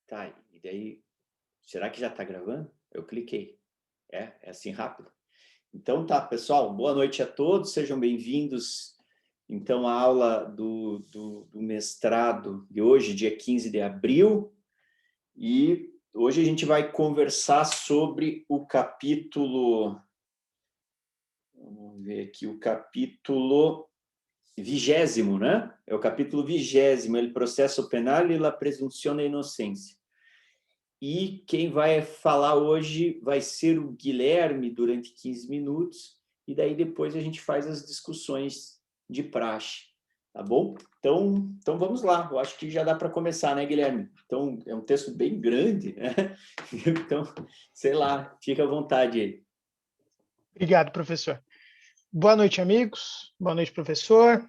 Tá, e daí, será que já está gravando? Eu cliquei. É assim rápido? Então tá, pessoal, boa noite a todos, sejam bem-vindos, então, à aula do mestrado de hoje, dia 15 de abril, e hoje a gente vai conversar sobre o capítulo, vamos ver aqui, o capítulo 20º, né? É o capítulo 20º, el processo penal e la presunção de inocência. E quem vai falar hoje vai ser o Guilherme durante 15 minutos, e daí depois a gente faz as discussões de praxe, tá bom? Então vamos lá, eu acho que já dá para começar, né, Guilherme? Então, é um texto bem grande, né? Então, sei lá, fica à vontade aí. Obrigado, professor. Boa noite, amigos. Boa noite, professor.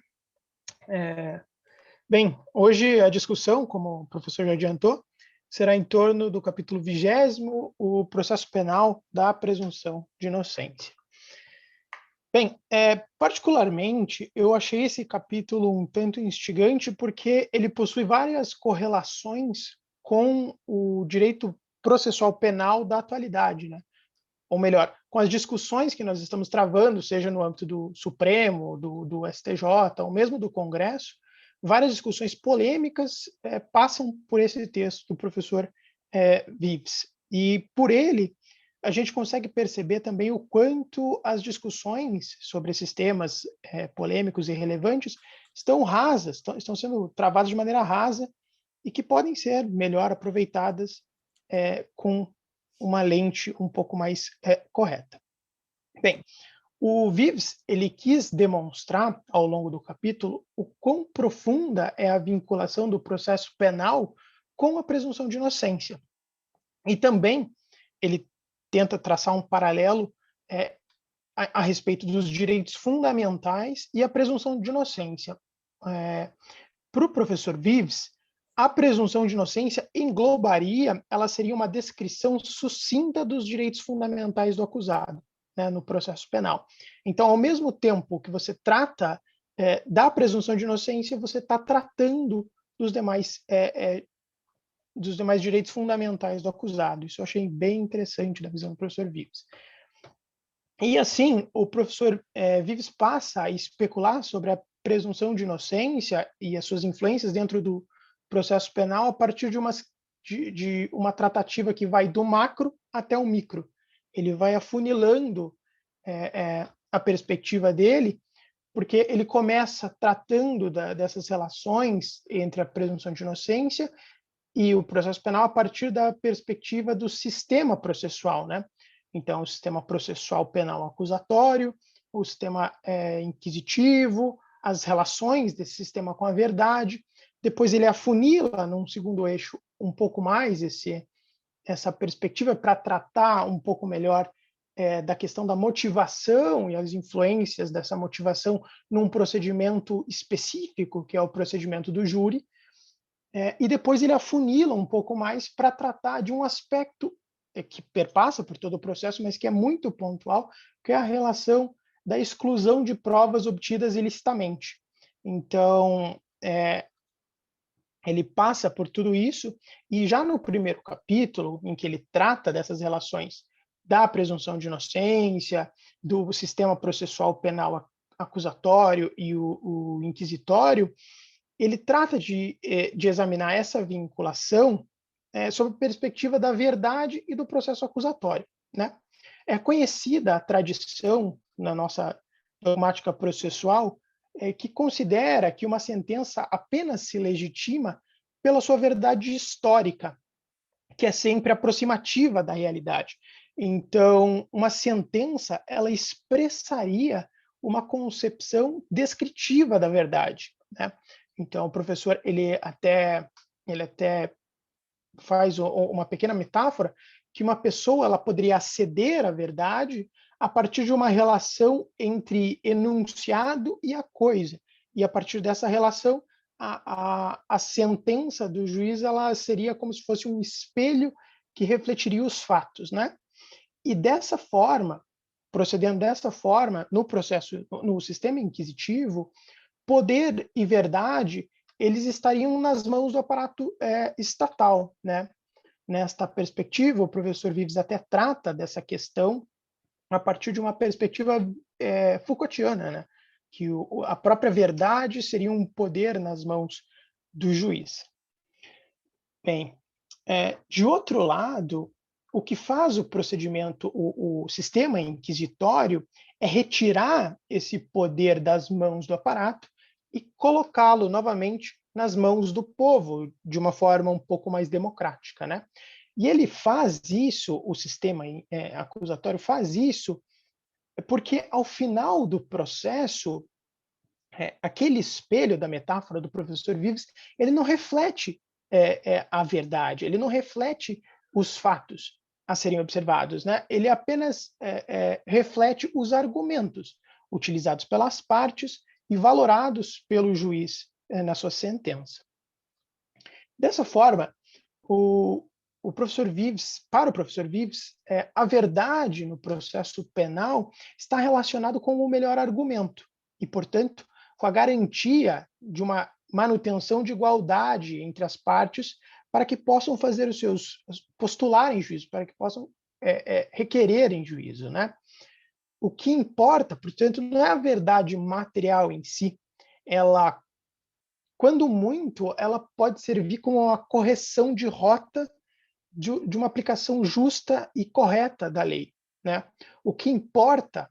Bem, hoje a discussão, como o professor já adiantou, será em torno do capítulo 20º, o processo penal da presunção de inocência. Bem, particularmente, eu achei esse capítulo um tanto instigante porque ele possui várias correlações com o direito processual penal da atualidade, né? Ou melhor, com as discussões que nós estamos travando, seja no âmbito do Supremo, do STJ, ou mesmo do Congresso, várias discussões polêmicas passam por esse texto do professor Vives. E por ele, a gente consegue perceber também o quanto as discussões sobre esses temas polêmicos e relevantes estão rasas, estão sendo travadas de maneira rasa e que podem ser melhor aproveitadas com uma lente um pouco mais correta. Bem, o Vives ele quis demonstrar ao longo do capítulo o quão profunda é a vinculação do processo penal com a presunção de inocência. E também ele tenta traçar um paralelo a respeito dos direitos fundamentais e a presunção de inocência. Para o professor Vives, a presunção de inocência englobaria, ela seria uma descrição sucinta dos direitos fundamentais do acusado, né, no processo penal. Então, ao mesmo tempo que você trata da presunção de inocência, você está tratando dos demais direitos fundamentais do acusado. Isso eu achei bem interessante da visão do professor Vives. E assim, o professor Vives passa a especular sobre a presunção de inocência e as suas influências dentro do processo penal a partir de uma tratativa que vai do macro até o micro. Ele vai afunilando a perspectiva dele, porque ele começa tratando dessas relações entre a presunção de inocência e o processo penal a partir da perspectiva do sistema processual, né? Então, o sistema processual penal acusatório, o sistema inquisitivo, as relações desse sistema com a verdade. Depois ele afunila num segundo eixo um pouco mais essa perspectiva para tratar um pouco melhor da questão da motivação e as influências dessa motivação num procedimento específico, que é o procedimento do júri. E depois ele afunila um pouco mais para tratar de um aspecto que perpassa por todo o processo, mas que é muito pontual, que é a relação da exclusão de provas obtidas ilicitamente. Então, ele passa por tudo isso, e já no primeiro capítulo, em que ele trata dessas relações da presunção de inocência, do sistema processual penal acusatório e o inquisitório, ele trata de examinar essa vinculação sob a perspectiva da verdade e do processo acusatório, né? É conhecida a tradição na nossa dogmática processual que considera que uma sentença apenas se legitima pela sua verdade histórica, que é sempre aproximativa da realidade. Então, uma sentença, ela expressaria uma concepção descritiva da verdade, né? Então, o professor ele até faz uma pequena metáfora que uma pessoa ela poderia aceder à verdade a partir de uma relação entre enunciado e a coisa. E a partir dessa relação, a sentença do juiz ela seria como se fosse um espelho que refletiria os fatos, né? E dessa forma, procedendo dessa forma, no sistema inquisitivo, poder e verdade eles estariam nas mãos do aparato estatal, né? nesta perspectiva, o professor Vives até trata dessa questão a partir de uma perspectiva Foucaultiana, né? Que a própria verdade seria um poder nas mãos do juiz. Bem, de outro lado, o que faz o procedimento, o sistema inquisitório, é retirar esse poder das mãos do aparato e colocá-lo novamente nas mãos do povo, de uma forma um pouco mais democrática, né? E ele faz isso, o sistema acusatório faz isso, porque ao final do processo, aquele espelho da metáfora do professor Vives, ele não reflete a verdade, ele não reflete os fatos a serem observados, né? Ele apenas reflete os argumentos utilizados pelas partes e valorados pelo juiz na sua sentença. Dessa forma, o professor Vives, para o professor Vives, a verdade no processo penal está relacionado com o melhor argumento e, portanto, com a garantia de uma manutenção de igualdade entre as partes para que possam fazer os seus postular em juízo, para que possam requerer em juízo, né? O que importa, portanto, não é a verdade material em si. Ela, quando muito, ela pode servir como uma correção de rota de uma aplicação justa e correta da lei, né? O que importa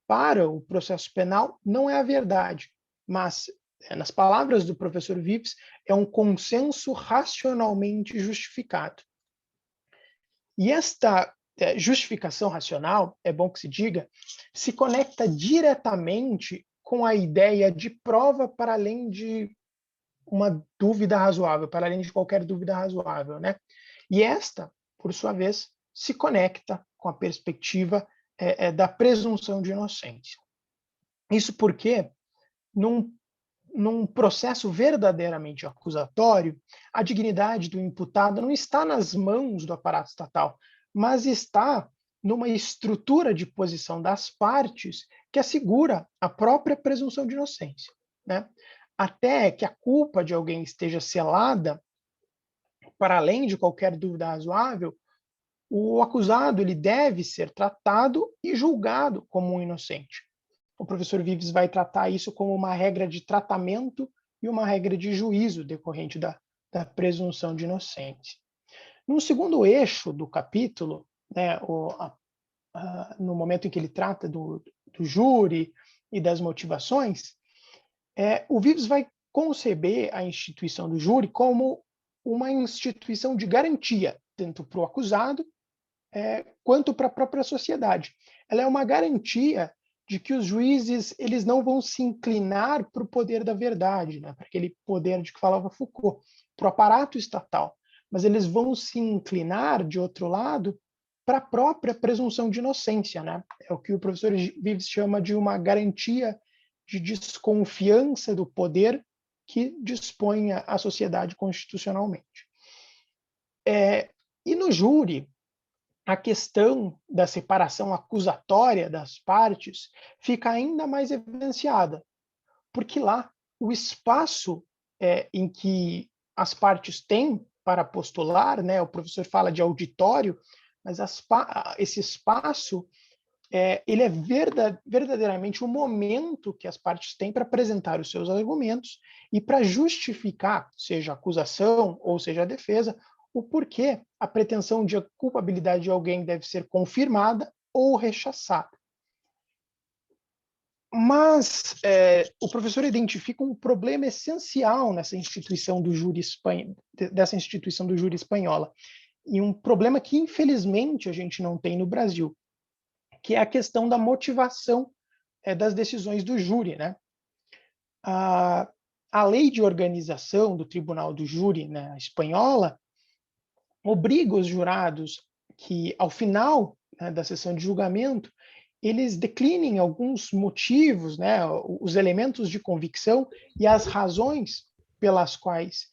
para o processo penal não é a verdade, mas, nas palavras do professor Vives, é um consenso racionalmente justificado. E esta justificação racional, é bom que se diga, se conecta diretamente com a ideia de prova para além de uma dúvida razoável, para além de qualquer dúvida razoável, né? E esta, por sua vez, se conecta com a perspectiva da presunção de inocência. Isso porque, num processo verdadeiramente acusatório, a dignidade do imputado não está nas mãos do aparato estatal, mas está numa estrutura de posição das partes que assegura a própria presunção de inocência, né? Até que a culpa de alguém esteja selada, para além de qualquer dúvida razoável, o acusado ele deve ser tratado e julgado como um inocente. O professor Vives vai tratar isso como uma regra de tratamento e uma regra de juízo decorrente da presunção de inocência. No segundo eixo do capítulo, né, no momento em que ele trata do júri e das motivações, o Vives vai conceber a instituição do júri como uma instituição de garantia, tanto para o acusado quanto para a própria sociedade. Ela é uma garantia de que os juízes eles não vão se inclinar para o poder da verdade, né, para aquele poder de que falava Foucault, para o aparato estatal, mas eles vão se inclinar, de outro lado, para a própria presunção de inocência, né? É o que o professor Vives chama de uma garantia de desconfiança do poder que dispõe a sociedade constitucionalmente. E no júri, a questão da separação acusatória das partes fica ainda mais evidenciada, porque lá o espaço em que as partes têm para postular, né, o professor fala de auditório, mas esse espaço ele é verdadeiramente o momento que as partes têm para apresentar os seus argumentos e para justificar, seja a acusação ou seja a defesa, o porquê a pretensão de culpabilidade de alguém deve ser confirmada ou rechaçada. Mas o professor identifica um problema essencial nessa instituição do júri dessa instituição do júri espanhola, e um problema que, infelizmente, a gente não tem no Brasil, que é a questão da motivação das decisões do júri, né? A lei de organização do Tribunal do Júri, né, espanhola, obriga os jurados que, ao final, né, da sessão de julgamento, eles declinem alguns motivos, né, os elementos de convicção e as razões pelas quais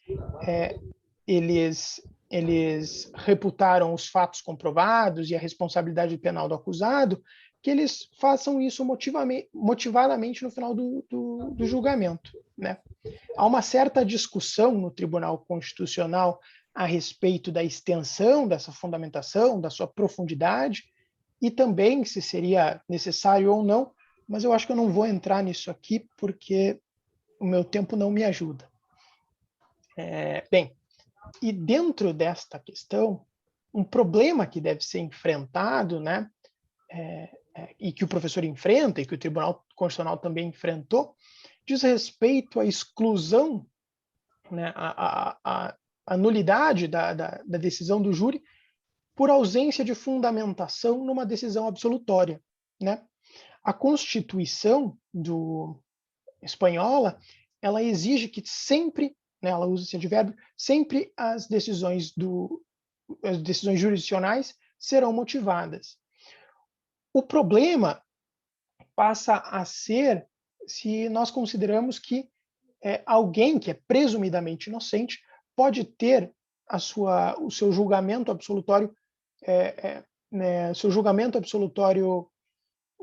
eles reputaram os fatos comprovados e a responsabilidade penal do acusado, que eles façam isso motivadamente no final do julgamento, né? Há uma certa discussão no Tribunal Constitucional a respeito da extensão dessa fundamentação, da sua profundidade, e também se seria necessário ou não, mas eu acho que eu não vou entrar nisso aqui porque o meu tempo não me ajuda. Bem, e dentro desta questão, um problema que deve ser enfrentado, né, e que o professor enfrenta, e que o Tribunal Constitucional também enfrentou, diz respeito à exclusão, né, à nulidade da decisão do júri por ausência de fundamentação numa decisão absolutória, né? A Constituição espanhola, ela exige que sempre, né, ela usa esse advérbio, sempre as decisões jurisdicionais serão motivadas. O problema passa a ser se nós consideramos que alguém que é presumidamente inocente pode ter o seu julgamento absolutório, seu julgamento absolutório,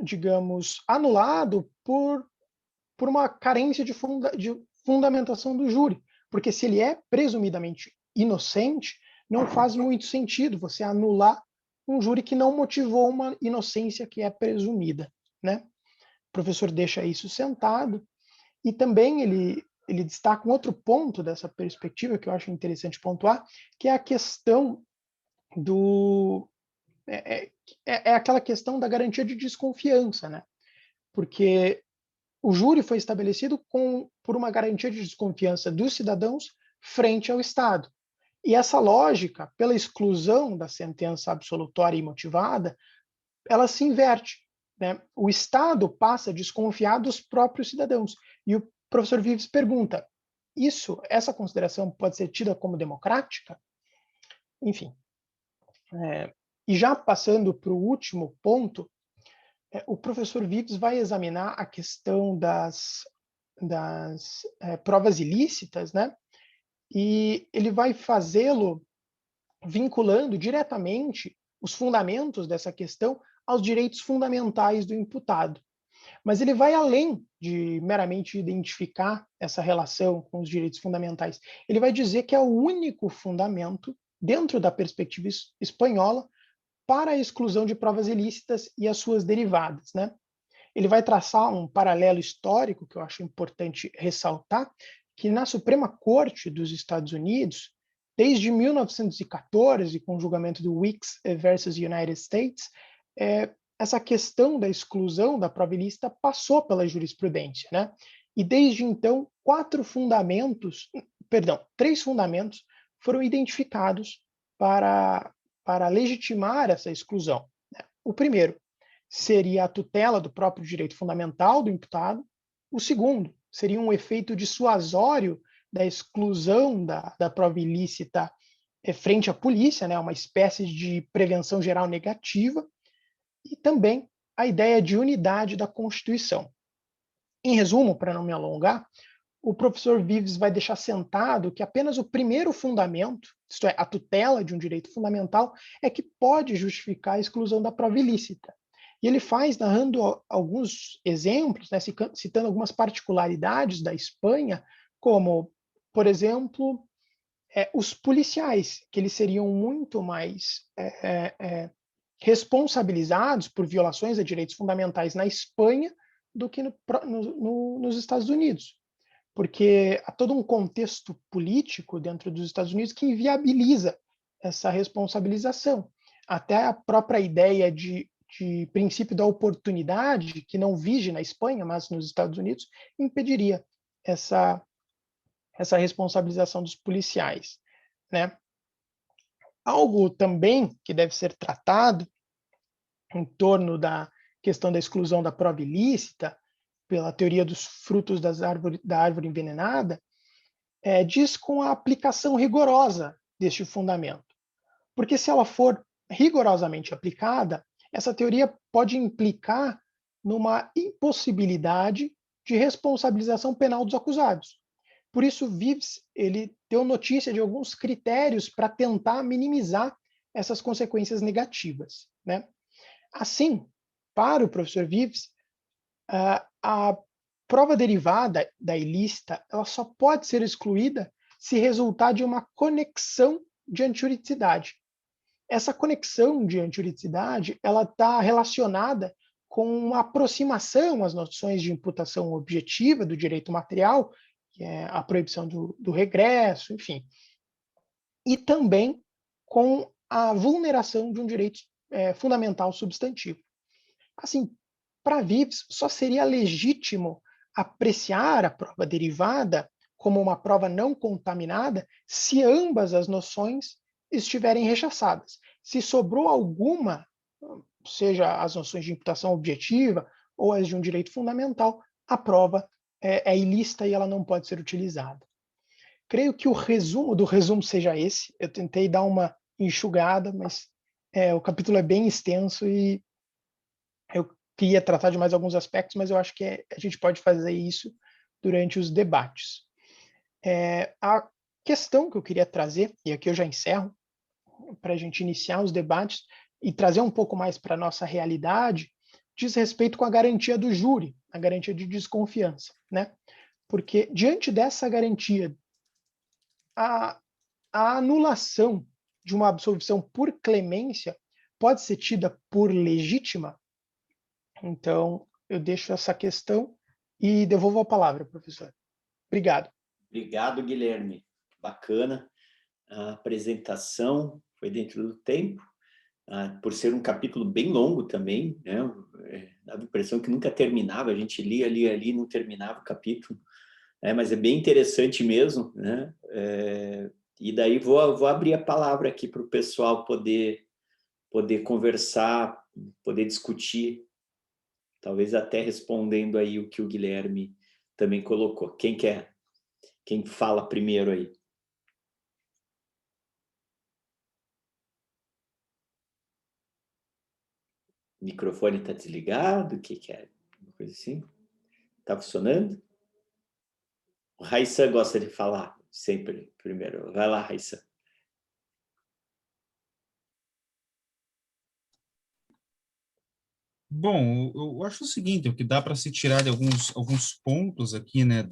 digamos, anulado por uma carência de fundamentação do júri. Porque se ele é presumidamente inocente, não faz muito sentido você anular um júri que não motivou uma inocência que é presumida, né? O professor deixa isso sentado e também ele destaca um outro ponto dessa perspectiva que eu acho interessante pontuar, que é a questão aquela questão da garantia de desconfiança, né? Porque o júri foi estabelecido por uma garantia de desconfiança dos cidadãos frente ao Estado. E essa lógica, pela exclusão da sentença absolutória e motivada, ela se inverte, né? O Estado passa a desconfiar dos próprios cidadãos. E o professor Vives pergunta, essa consideração pode ser tida como democrática? Enfim. E já passando para o último ponto, o professor Vives vai examinar a questão das provas ilícitas, né? E ele vai fazê-lo vinculando diretamente os fundamentos dessa questão aos direitos fundamentais do imputado. Mas ele vai além de meramente identificar essa relação com os direitos fundamentais. Ele vai dizer que é o único fundamento, dentro da perspectiva espanhola, para a exclusão de provas ilícitas e as suas derivadas, né? Ele vai traçar um paralelo histórico que eu acho importante ressaltar, que na Suprema Corte dos Estados Unidos, desde 1914, com o julgamento do Weeks versus United States, essa questão da exclusão da prova ilícita passou pela jurisprudência, né? E desde então, três fundamentos foram identificados para legitimar essa exclusão. O primeiro seria a tutela do próprio direito fundamental do imputado. O segundo seria um efeito dissuasório da exclusão da prova ilícita frente à polícia, né, uma espécie de prevenção geral negativa, e também a ideia de unidade da Constituição. Em resumo, para não me alongar, o professor Vives vai deixar sentado que apenas o primeiro fundamento, isto é, a tutela de um direito fundamental, é que pode justificar a exclusão da prova ilícita. E ele faz narrando alguns exemplos, né, citando algumas particularidades da Espanha, como, por exemplo, os policiais, que eles seriam muito mais responsabilizados por violações a direitos fundamentais na Espanha do que nos Estados Unidos. Porque há todo um contexto político dentro dos Estados Unidos que inviabiliza essa responsabilização. Até a própria ideia de princípio da oportunidade, que não vige na Espanha, mas nos Estados Unidos, impediria essa responsabilização dos policiais, né? Algo também que deve ser tratado em torno da questão da exclusão da prova ilícita, pela teoria dos frutos da árvore envenenada, diz com a aplicação rigorosa deste fundamento. Porque se ela for rigorosamente aplicada, essa teoria pode implicar numa impossibilidade de responsabilização penal dos acusados. Por isso, Vives ele deu notícia de alguns critérios para tentar minimizar essas consequências negativas, né? Assim, para o professor Vives, a prova derivada da ilícita ela só pode ser excluída se resultar de uma conexão de antijuridicidade. Essa conexão de antijuridicidade, ela está relacionada com uma aproximação às noções de imputação objetiva do direito material, que é a proibição do regresso, enfim, e também com a vulneração de um direito fundamental substantivo. Assim, para Vives, só seria legítimo apreciar a prova derivada como uma prova não contaminada se ambas as noções estiverem rechaçadas. Se sobrou alguma, seja as noções de imputação objetiva ou as de um direito fundamental, a prova é ilícita e ela não pode ser utilizada. Creio que o resumo do resumo seja esse. Eu tentei dar uma enxugada, mas o capítulo é bem extenso e eu queria tratar de mais alguns aspectos, mas eu acho que a gente pode fazer isso durante os debates. A questão que eu queria trazer, e aqui eu já encerro, para a gente iniciar os debates e trazer um pouco mais para a nossa realidade, diz respeito com a garantia do júri, a garantia de desconfiança, né? Porque diante dessa garantia, a anulação de uma absolvição por clemência pode ser tida por legítima? Então, eu deixo essa questão e devolvo a palavra, professor. Obrigado. Obrigado, Guilherme. Bacana. A apresentação foi dentro do tempo, por ser um capítulo bem longo também, né? Dava a impressão que nunca terminava, a gente lia ali, não terminava o capítulo, mas é bem interessante mesmo, né? E daí vou abrir a palavra aqui para o pessoal poder conversar, poder discutir, talvez até respondendo aí o que o Guilherme também colocou. Quem quer? Quem fala primeiro aí? O microfone está desligado? O que é? Uma coisa assim? Está funcionando? O Raissa gosta de falar sempre primeiro. Vai lá, Raissa. Bom, eu acho o seguinte, o que dá para se tirar de alguns pontos aqui, né,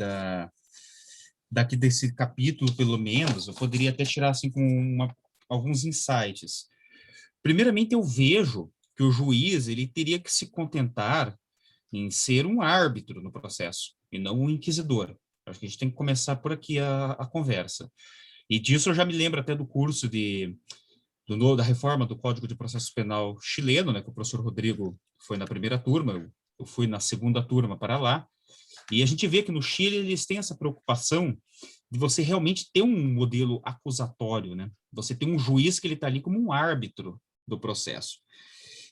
daqui desse capítulo, pelo menos, eu poderia até tirar, assim, alguns insights. Primeiramente, eu vejo que o juiz, ele teria que se contentar em ser um árbitro no processo, e não um inquisidor. Acho que a gente tem que começar por aqui a conversa. E disso eu já me lembro até do curso da reforma do Código de Processo Penal chileno, né, que o professor Rodrigo foi na primeira turma, eu fui na segunda turma para lá, e a gente vê que no Chile eles têm essa preocupação de você realmente ter um modelo acusatório, né? Você tem um juiz que ele está ali como um árbitro do processo.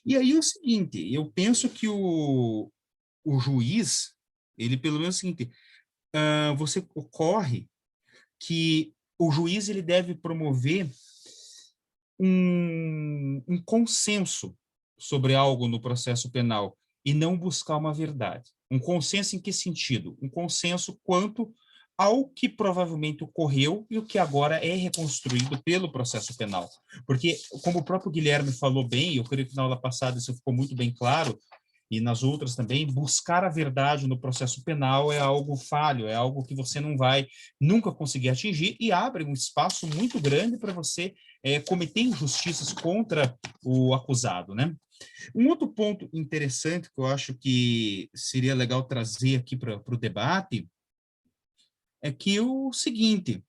E aí é o seguinte, eu penso que o juiz, ele pelo menos é o seguinte, você ocorre que o juiz ele deve promover um consenso sobre algo no processo penal e não buscar uma verdade. Um consenso em que sentido? Um consenso quanto ao que provavelmente ocorreu e o que agora é reconstruído pelo processo penal. Porque, como o próprio Guilherme falou bem, eu creio que na aula passada isso ficou muito bem claro, e nas outras também, buscar a verdade no processo penal é algo falho, é algo que você não vai nunca conseguir atingir e abre um espaço muito grande para você cometer injustiças contra o acusado, né? Um outro ponto interessante que eu acho que seria legal trazer aqui para o debate é que o seguinte,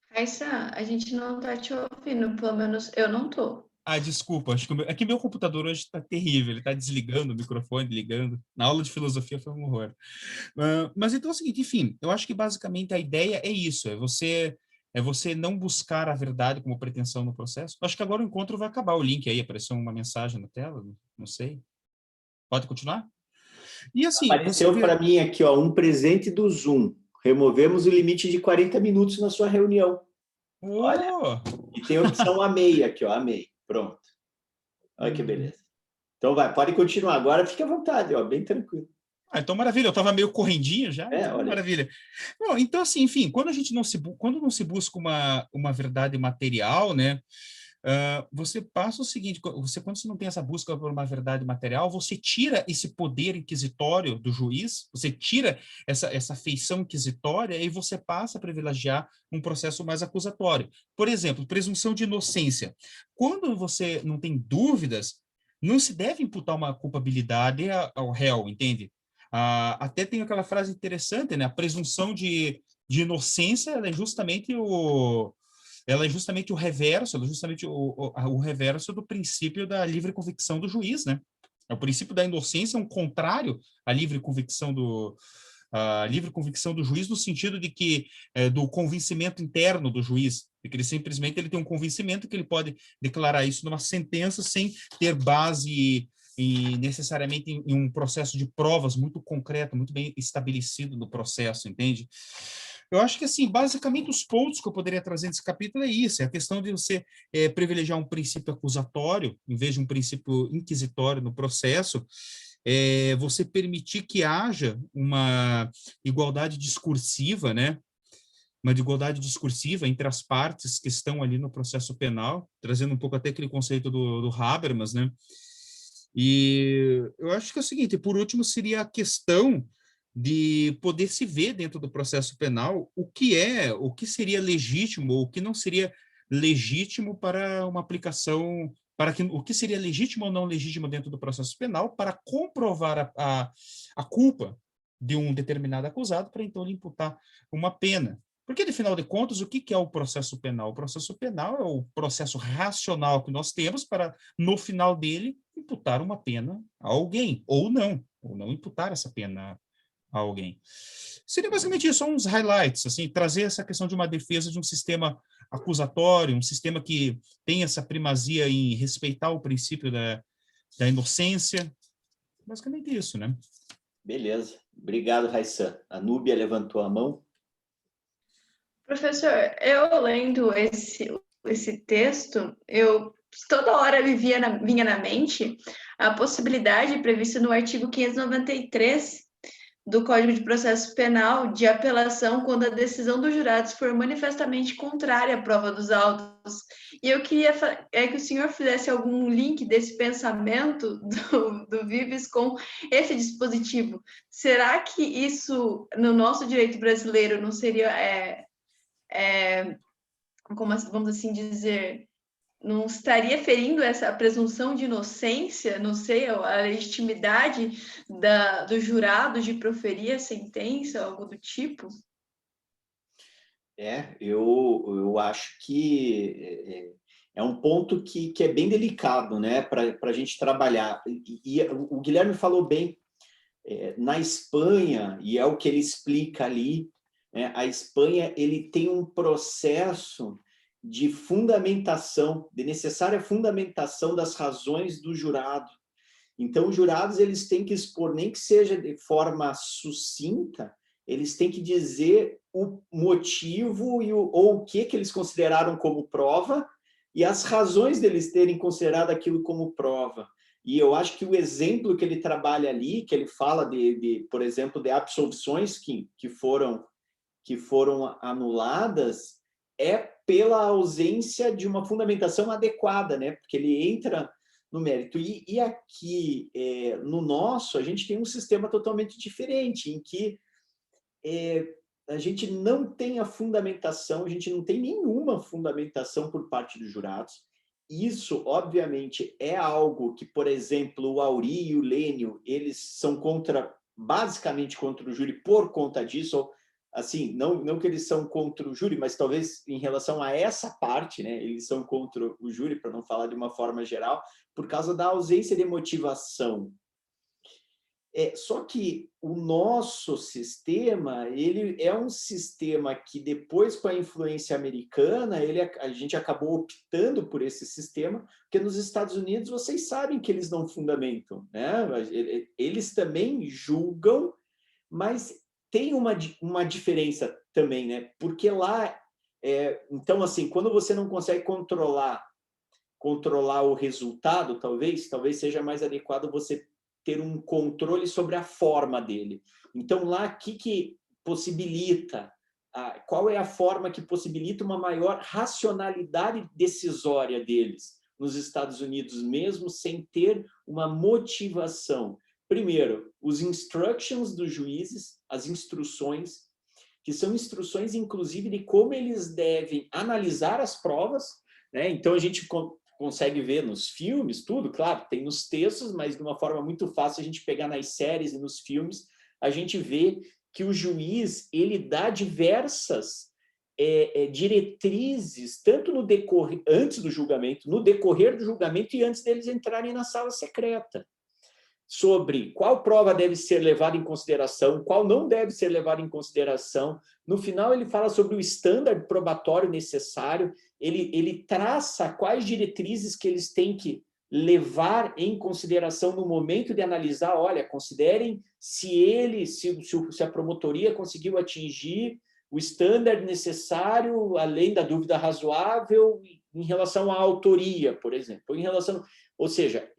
Raissa, a gente não tá te ouvindo, pelo menos eu não tô. desculpa, acho que meu computador hoje está terrível, ele está desligando o microfone, ligando. Na aula de filosofia foi um horror. Mas então é o seguinte, enfim, eu acho que basicamente a ideia é isso, é você não buscar a verdade como pretensão no processo. Acho que agora o encontro vai acabar, o link aí, apareceu uma mensagem na tela, não sei. Pode continuar? E assim, apareceu para mim aqui, ó, um presente do Zoom. Removemos o limite de 40 minutos na sua reunião. Olha, e tem a opção amei aqui, ó, amei. Pronto. Olha que beleza. Então vai, pode continuar agora, fique à vontade, ó, bem tranquilo. Então maravilha, eu estava meio correndinho já, então, maravilha. Bom, então assim, enfim, quando não se busca uma verdade material, né, você passa o seguinte, quando você não tem essa busca por uma verdade material, você tira esse poder inquisitório do juiz, você tira essa feição inquisitória e você passa a privilegiar um processo mais acusatório. Por exemplo, presunção de inocência. Quando você não tem dúvidas, não se deve imputar uma culpabilidade ao réu, entende? Até tem aquela frase interessante, né? A presunção de inocência ela é justamente o reverso, ela é justamente o reverso do princípio da livre convicção do juiz, né? O princípio da inocência é um contrário à livre convicção do juiz, no sentido de que do convencimento interno do juiz, de que ele simplesmente ele tem um convencimento que ele pode declarar isso numa sentença sem ter base necessariamente em um processo de provas muito concreto, muito bem estabelecido no processo, entende? Eu acho que, assim, basicamente os pontos que eu poderia trazer nesse capítulo é isso, é a questão de você privilegiar um princípio acusatório, em vez de um princípio inquisitório no processo, você permitir que haja uma igualdade discursiva, né? Uma igualdade discursiva entre as partes que estão ali no processo penal, trazendo um pouco até aquele conceito do Habermas, né? E eu acho que é o seguinte, por último, seria a questão de poder se ver dentro do processo penal o que seria legítimo ou o que não seria legítimo para uma aplicação, o que seria legítimo ou não legítimo dentro do processo penal para comprovar a culpa de um determinado acusado para então lhe imputar uma pena. Porque, de final de contas, o que é o processo penal? O processo penal é o processo racional que nós temos para, no final dele, imputar uma pena a alguém, ou não imputar essa pena a alguém. Seria basicamente isso, só uns highlights, assim, trazer essa questão de uma defesa de um sistema acusatório, um sistema que tem essa primazia em respeitar o princípio da inocência. Basicamente isso, né? Beleza. Obrigado, Raissan. A Núbia levantou a mão. Professor, eu lendo esse texto, eu toda hora vinha na mente a possibilidade prevista no artigo 593 do Código de Processo Penal de apelação quando a decisão dos jurados for manifestamente contrária à prova dos autos. E eu queria que o senhor fizesse algum link desse pensamento do Vives com esse dispositivo. Será que isso, no nosso direito brasileiro, não seria... como vamos assim dizer, não estaria ferindo essa presunção de inocência, não sei, a legitimidade dos jurados de proferir a sentença, algo do tipo? Eu acho que é um ponto que é bem delicado, né, para a gente trabalhar. E o Guilherme falou bem, na Espanha, e é o que ele explica ali, a Espanha ele tem um processo de fundamentação, de necessária fundamentação das razões do jurado. Então, os jurados eles têm que expor, nem que seja de forma sucinta, eles têm que dizer o motivo ou o que eles consideraram como prova e as razões deles terem considerado aquilo como prova. E eu acho que o exemplo que ele trabalha ali, que ele fala por exemplo, de absolvições que foram anuladas, é pela ausência de uma fundamentação adequada, né? Porque ele entra no mérito. E aqui, no nosso, a gente tem um sistema totalmente diferente, em que a gente não tem a fundamentação, a gente não tem nenhuma fundamentação por parte dos jurados. Isso, obviamente, é algo que, por exemplo, o Auri e o Lênio, eles são basicamente contra o júri por conta disso, ou, assim, não que eles são contra o júri, mas talvez em relação a essa parte, né, eles são contra o júri, para não falar de uma forma geral, por causa da ausência de motivação. Só que o nosso sistema, ele é um sistema que depois, com a influência americana, a gente acabou optando por esse sistema, porque nos Estados Unidos vocês sabem que eles não fundamentam, né? Eles também julgam, mas tem uma diferença também, né? Porque lá, então, assim, quando você não consegue controlar o resultado, talvez seja mais adequado você ter um controle sobre a forma dele. Então, lá, o que possibilita qual é a forma que possibilita uma maior racionalidade decisória deles nos Estados Unidos, mesmo sem ter uma motivação. Primeiro, os instructions dos juízes, as instruções, que são instruções, inclusive, de como eles devem analisar as provas, né? Então, a gente consegue ver nos filmes, tudo, claro, tem nos textos, mas de uma forma muito fácil a gente pegar nas séries e nos filmes, a gente vê que o juiz, ele dá diversas diretrizes, tanto no decorrer, antes do julgamento, no decorrer do julgamento e antes deles entrarem na sala secreta, sobre qual prova deve ser levada em consideração, qual não deve ser levada em consideração. No final, ele fala sobre o estándar probatório necessário, ele traça quais diretrizes que eles têm que levar em consideração no momento de analisar, olha, considerem se a promotoria conseguiu atingir o estándar necessário, além da dúvida razoável, em relação à autoria, por exemplo. Ou seja,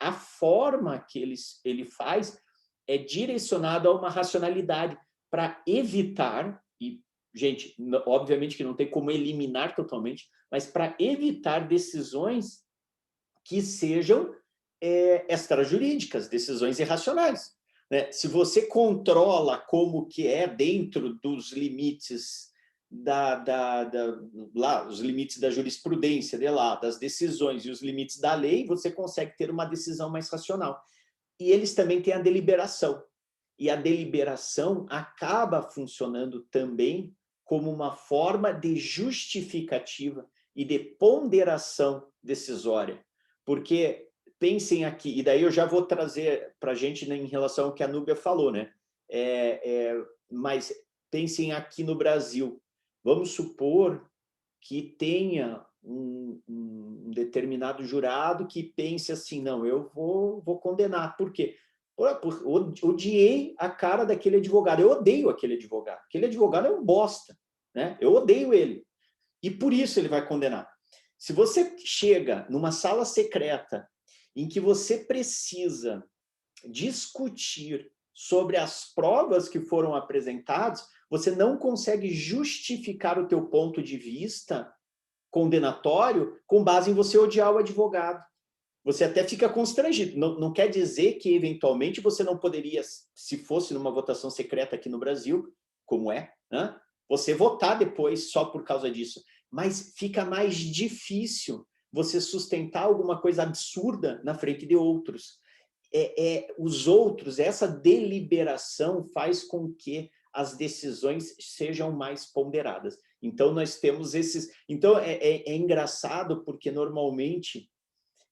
a forma que ele faz é direcionada a uma racionalidade para evitar, e, gente, obviamente que não tem como eliminar totalmente, mas para evitar decisões que sejam extrajurídicas, decisões irracionais, né? Se você controla como que é dentro dos limites os limites da jurisprudência das decisões e os limites da lei, você consegue ter uma decisão mais racional. E eles também têm a deliberação. E a deliberação acaba funcionando também como uma forma de justificativa e de ponderação decisória. Porque, pensem aqui, e daí eu já vou trazer para a gente, né, em relação ao que a Núbia falou, né? Mas pensem aqui no Brasil. Vamos supor que tenha um determinado jurado que pense assim, não, eu vou condenar. Por quê? Odiei a cara daquele advogado. Eu odeio aquele advogado. Aquele advogado é um bosta, né? Eu odeio ele. E por isso ele vai condenar. Se você chega numa sala secreta em que você precisa discutir sobre as provas que foram apresentadas, você não consegue justificar o teu ponto de vista condenatório com base em você odiar o advogado. Você até fica constrangido. Não quer dizer que, eventualmente, você não poderia, se fosse numa votação secreta aqui no Brasil, como é, né? Você votar depois só por causa disso. Mas fica mais difícil você sustentar alguma coisa absurda na frente de outros. Os outros, essa deliberação faz com que as decisões sejam mais ponderadas. Então, nós temos esses... Então, é engraçado porque, normalmente,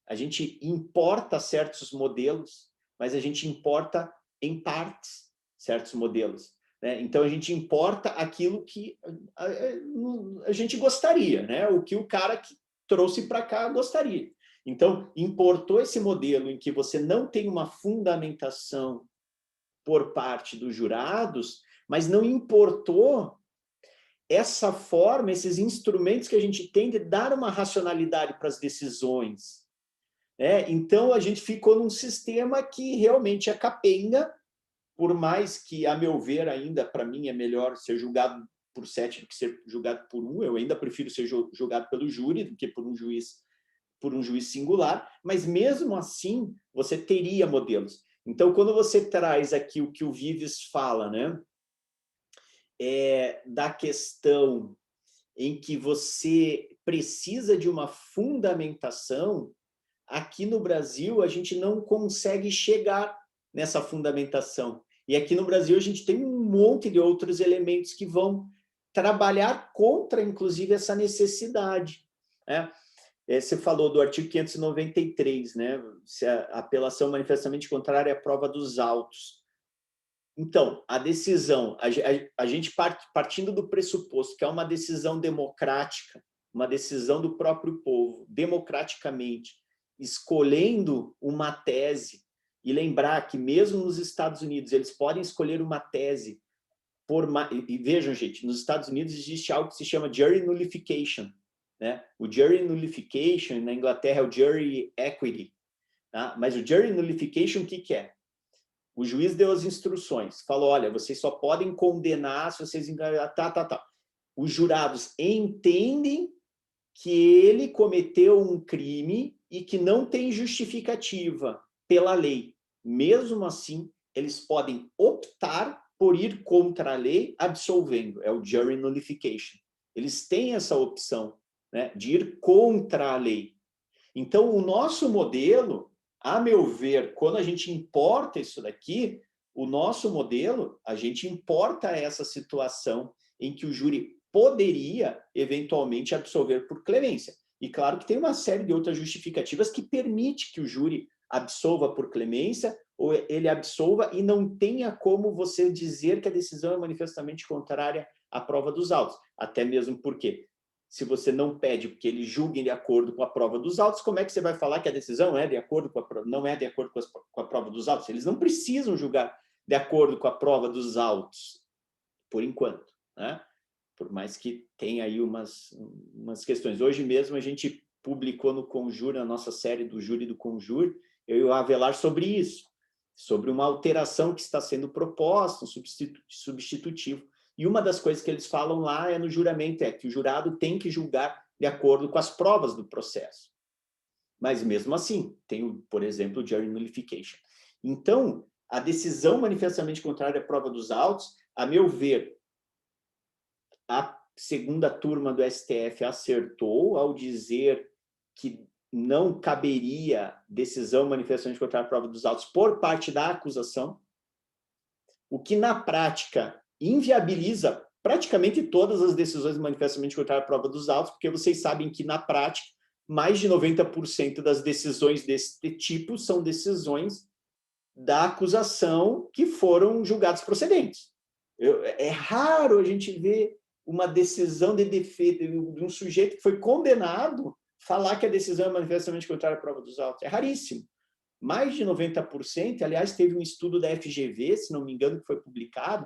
a gente importa certos modelos, mas a gente importa, em partes, certos modelos, né? Então, a gente importa aquilo que a gente gostaria, né? O que o cara que trouxe para cá gostaria. Então, importou esse modelo em que você não tem uma fundamentação por parte dos jurados, mas não importou essa forma, esses instrumentos que a gente tem de dar uma racionalidade para as decisões. Então, a gente ficou num sistema que realmente é capenga, por mais que, a meu ver, ainda, para mim, é melhor ser julgado por 7 do que ser julgado por 1. Eu ainda prefiro ser julgado pelo júri do que por um juiz singular, mas, mesmo assim, você teria modelos. Então, quando você traz aqui o que o Vives fala, né, da questão em que você precisa de uma fundamentação, aqui no Brasil a gente não consegue chegar nessa fundamentação. E aqui no Brasil a gente tem um monte de outros elementos que vão trabalhar contra, inclusive, essa necessidade, né? Você falou do artigo 593, né? Se a apelação manifestamente contrária é a prova dos autos. Então, a decisão, a gente partindo do pressuposto que é uma decisão democrática, uma decisão do próprio povo, democraticamente, escolhendo uma tese, e lembrar que mesmo nos Estados Unidos eles podem escolher uma tese, e vejam, gente, nos Estados Unidos existe algo que se chama jury nullification, né? O jury nullification, na Inglaterra, é o jury equity, tá? Mas o jury nullification, o que é? O juiz deu as instruções, falou, olha, vocês só podem condenar se vocês enganarem, Os jurados entendem que ele cometeu um crime e que não tem justificativa pela lei. Mesmo assim, eles podem optar por ir contra a lei absolvendo. É o jury nullification. Eles têm essa opção, né, de ir contra a lei. Então, o nosso modelo, a meu ver, quando a gente importa isso daqui, o nosso modelo, a gente importa essa situação em que o júri poderia, eventualmente, absolver por clemência. E claro que tem uma série de outras justificativas que permite que o júri absolva por clemência ou ele absolva e não tenha como você dizer que a decisão é manifestamente contrária à prova dos autos. Até mesmo porque, se você não pede que eles julguem de acordo com a prova dos autos, como é que você vai falar que a decisão é de acordo com não é de acordo com a prova dos autos? Eles não precisam julgar de acordo com a prova dos autos, por enquanto, né? Por mais que tenha aí umas questões. Hoje mesmo a gente publicou no Conjur, na nossa série do Júri do Conjur, eu e o Avelar sobre isso, sobre uma alteração que está sendo proposta, um substitutivo. E uma das coisas que eles falam lá é no juramento, é que o jurado tem que julgar de acordo com as provas do processo. Mas mesmo assim, tem, por exemplo, o jury nullification. Então, a decisão manifestamente contrária à prova dos autos, a meu ver, a segunda turma do STF acertou ao dizer que não caberia decisão manifestamente contrária à prova dos autos por parte da acusação, o que na prática inviabiliza praticamente todas as decisões manifestamente contrárias à prova dos autos, porque vocês sabem que na prática mais de 90% das decisões desse tipo são decisões da acusação que foram julgadas procedentes. É raro a gente ver uma decisão de defesa de um sujeito que foi condenado falar que a decisão é manifestamente contrária à prova dos autos. É raríssimo. Mais de 90%, aliás, teve um estudo da FGV, se não me engano, que foi publicado,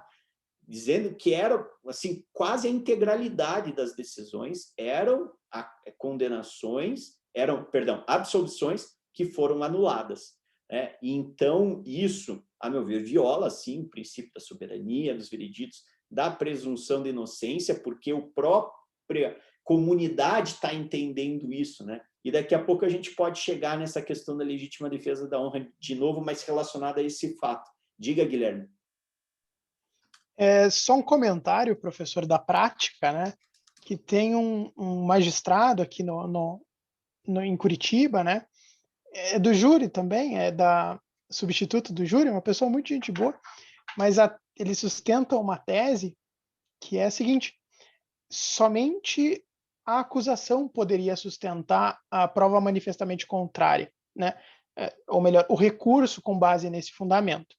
dizendo que era assim, quase a integralidade das decisões eram absolvições que foram anuladas. Né? E então, isso, a meu ver, viola, sim, o princípio da soberania, dos vereditos, da presunção de inocência, porque a própria comunidade está entendendo isso, né? E daqui a pouco a gente pode chegar nessa questão da legítima defesa da honra de novo, mas relacionada a esse fato. Diga, Guilherme. Só um comentário, professor, da prática, né? Que tem um magistrado aqui em Curitiba, né? É do júri também, é da substituto do júri, uma pessoa muito gente boa, mas ele sustenta uma tese que é a seguinte: somente a acusação poderia sustentar a prova manifestamente contrária, né? Ou melhor, o recurso com base nesse fundamento,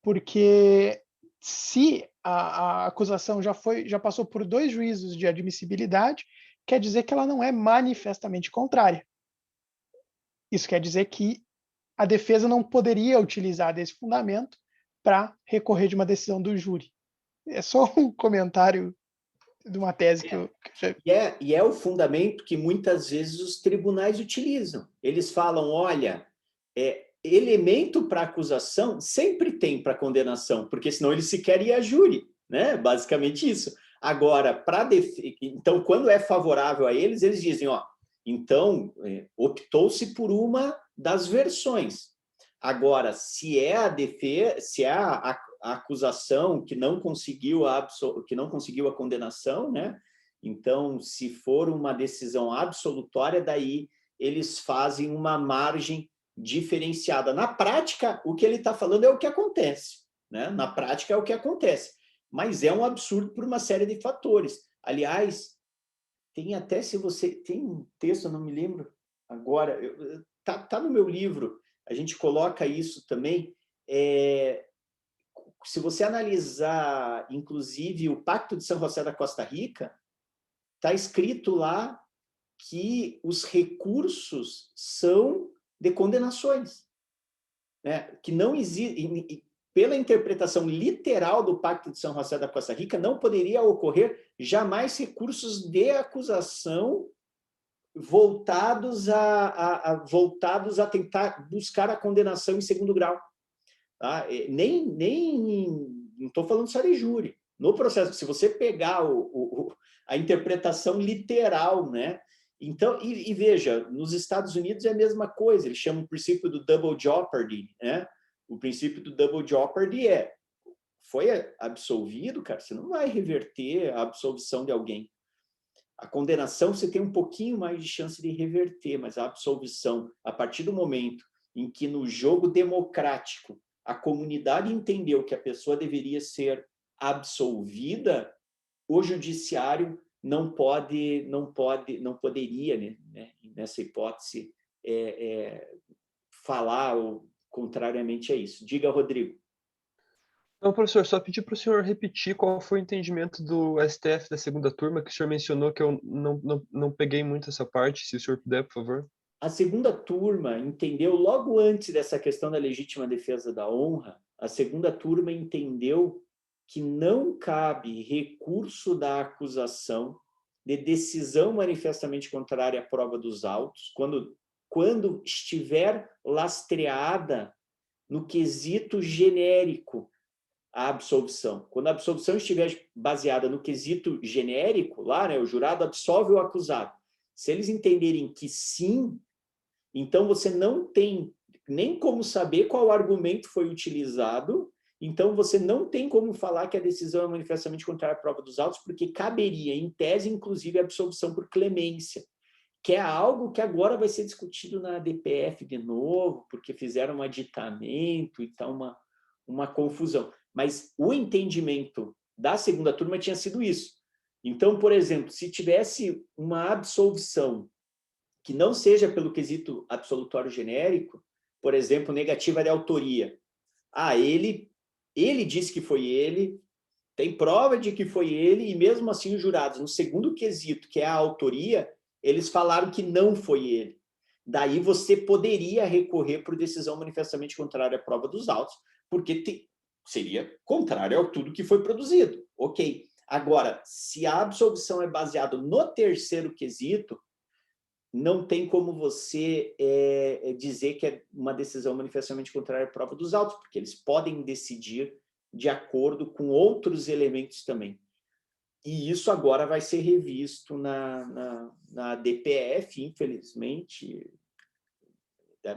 porque se a acusação já passou por 2 juízos de admissibilidade, quer dizer que ela não é manifestamente contrária. Isso quer dizer que a defesa não poderia utilizar desse fundamento para recorrer de uma decisão do júri. É só um comentário de uma tese que eu já... E é o fundamento que muitas vezes os tribunais utilizam. Eles falam, olha, elemento para acusação sempre tem para condenação, porque senão eles sequer iam a júri, né? Basicamente isso. Agora, então, quando é favorável a eles, eles dizem, então, optou-se por uma das versões. Agora, se é a acusação que não conseguiu a condenação, né? Então, se for uma decisão absolutória, daí eles fazem uma margem diferenciada. Na prática, o que ele está falando é o que acontece, né? Na prática é o que acontece, mas é um absurdo por uma série de fatores. Aliás, tem até, se você tem um texto, eu não me lembro agora, tá no meu livro, a gente coloca isso também. Se você analisar, inclusive, o Pacto de São José da Costa Rica, está escrito lá que os recursos são de condenações, né? Que não existe, pela interpretação literal do Pacto de São José da Costa Rica, não poderia ocorrer jamais recursos de acusação voltados a tentar buscar a condenação em segundo grau. Tá? Não estou falando só de júri. No processo, se você pegar a interpretação literal, né? Então, e veja, nos Estados Unidos é a mesma coisa, eles chamam o princípio do double jeopardy, né? O princípio do double jeopardy foi absolvido, cara, você não vai reverter a absolvição de alguém. A condenação você tem um pouquinho mais de chance de reverter, mas a absolvição, a partir do momento em que no jogo democrático a comunidade entendeu que a pessoa deveria ser absolvida, o judiciário não poderia, né, nessa hipótese, falar ou contrariamente a isso. Diga, Rodrigo. Não, professor, só pedir para o senhor repetir qual foi o entendimento do STF da segunda turma, que o senhor mencionou, que eu não peguei muito essa parte, se o senhor puder, por favor. A segunda turma entendeu, logo antes dessa questão da legítima defesa da honra, a segunda turma entendeu que não cabe recurso da acusação de decisão manifestamente contrária à prova dos autos, quando estiver lastreada no quesito genérico a absolvição. Quando a absolvição estiver baseada no quesito genérico, lá, né, o jurado absolve o acusado. Se eles entenderem que sim, então você não tem nem como saber qual argumento foi utilizado, então você não tem como falar que a decisão é manifestamente contrária à prova dos autos, porque caberia, em tese, inclusive, a absolvição por clemência, que é algo que agora vai ser discutido na DPF de novo, porque fizeram um aditamento e tal, uma confusão. Mas o entendimento da segunda turma tinha sido isso. Então, por exemplo, se tivesse uma absolvição que não seja pelo quesito absolutório genérico, por exemplo, negativa de autoria. Ele disse que foi ele, tem prova de que foi ele, e mesmo assim os jurados, no segundo quesito, que é a autoria, eles falaram que não foi ele. Daí você poderia recorrer por decisão manifestamente contrária à prova dos autos, porque seria contrário a tudo que foi produzido. Ok. Agora, se a absolvição é baseada no terceiro quesito, não tem como você dizer que é uma decisão manifestamente contrária à prova dos autos, porque eles podem decidir de acordo com outros elementos também. E isso agora vai ser revisto na DPF, infelizmente,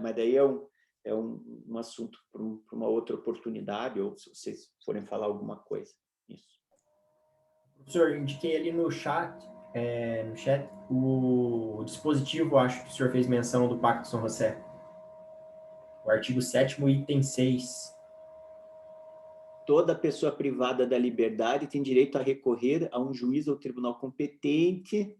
mas daí é um assunto para uma outra oportunidade, ou se vocês forem falar alguma coisa. Isso. Professor, indiquei ali no chat o dispositivo, acho que o senhor fez menção do Pacto de São José. O artigo 7º, item 6. Toda pessoa privada da liberdade tem direito a recorrer a um juiz ou tribunal competente.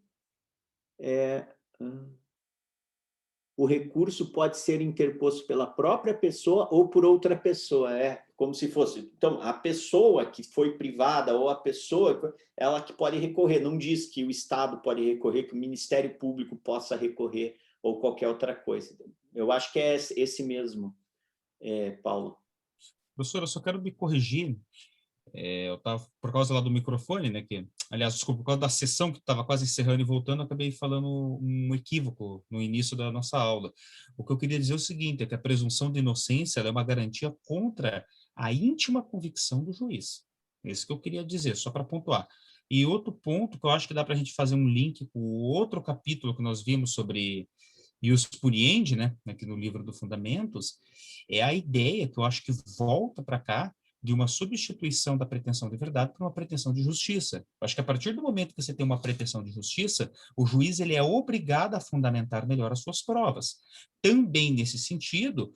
O recurso pode ser interposto pela própria pessoa ou por outra pessoa, como se fosse. Então, a pessoa que foi privada ou a pessoa, ela que pode recorrer. Não diz que o Estado pode recorrer, que o Ministério Público possa recorrer ou qualquer outra coisa. Eu acho que é esse mesmo, Paulo. Professor, eu só quero me corrigir. Eu estava, por causa lá do microfone, né, aliás, desculpa, por causa da sessão que estava quase encerrando e voltando, eu acabei falando um equívoco no início da nossa aula. O que eu queria dizer é o seguinte, é que a presunção de inocência ela é uma garantia contra a íntima convicção do juiz. É isso que eu queria dizer, só para pontuar. E outro ponto que eu acho que dá para a gente fazer um link com o outro capítulo que nós vimos sobre ius puriendi, né, aqui no livro do Fundamentos, é a ideia que eu acho que volta para cá, de uma substituição da pretensão de verdade por uma pretensão de justiça. Eu acho que a partir do momento que você tem uma pretensão de justiça, o juiz ele é obrigado a fundamentar melhor as suas provas. Também nesse sentido,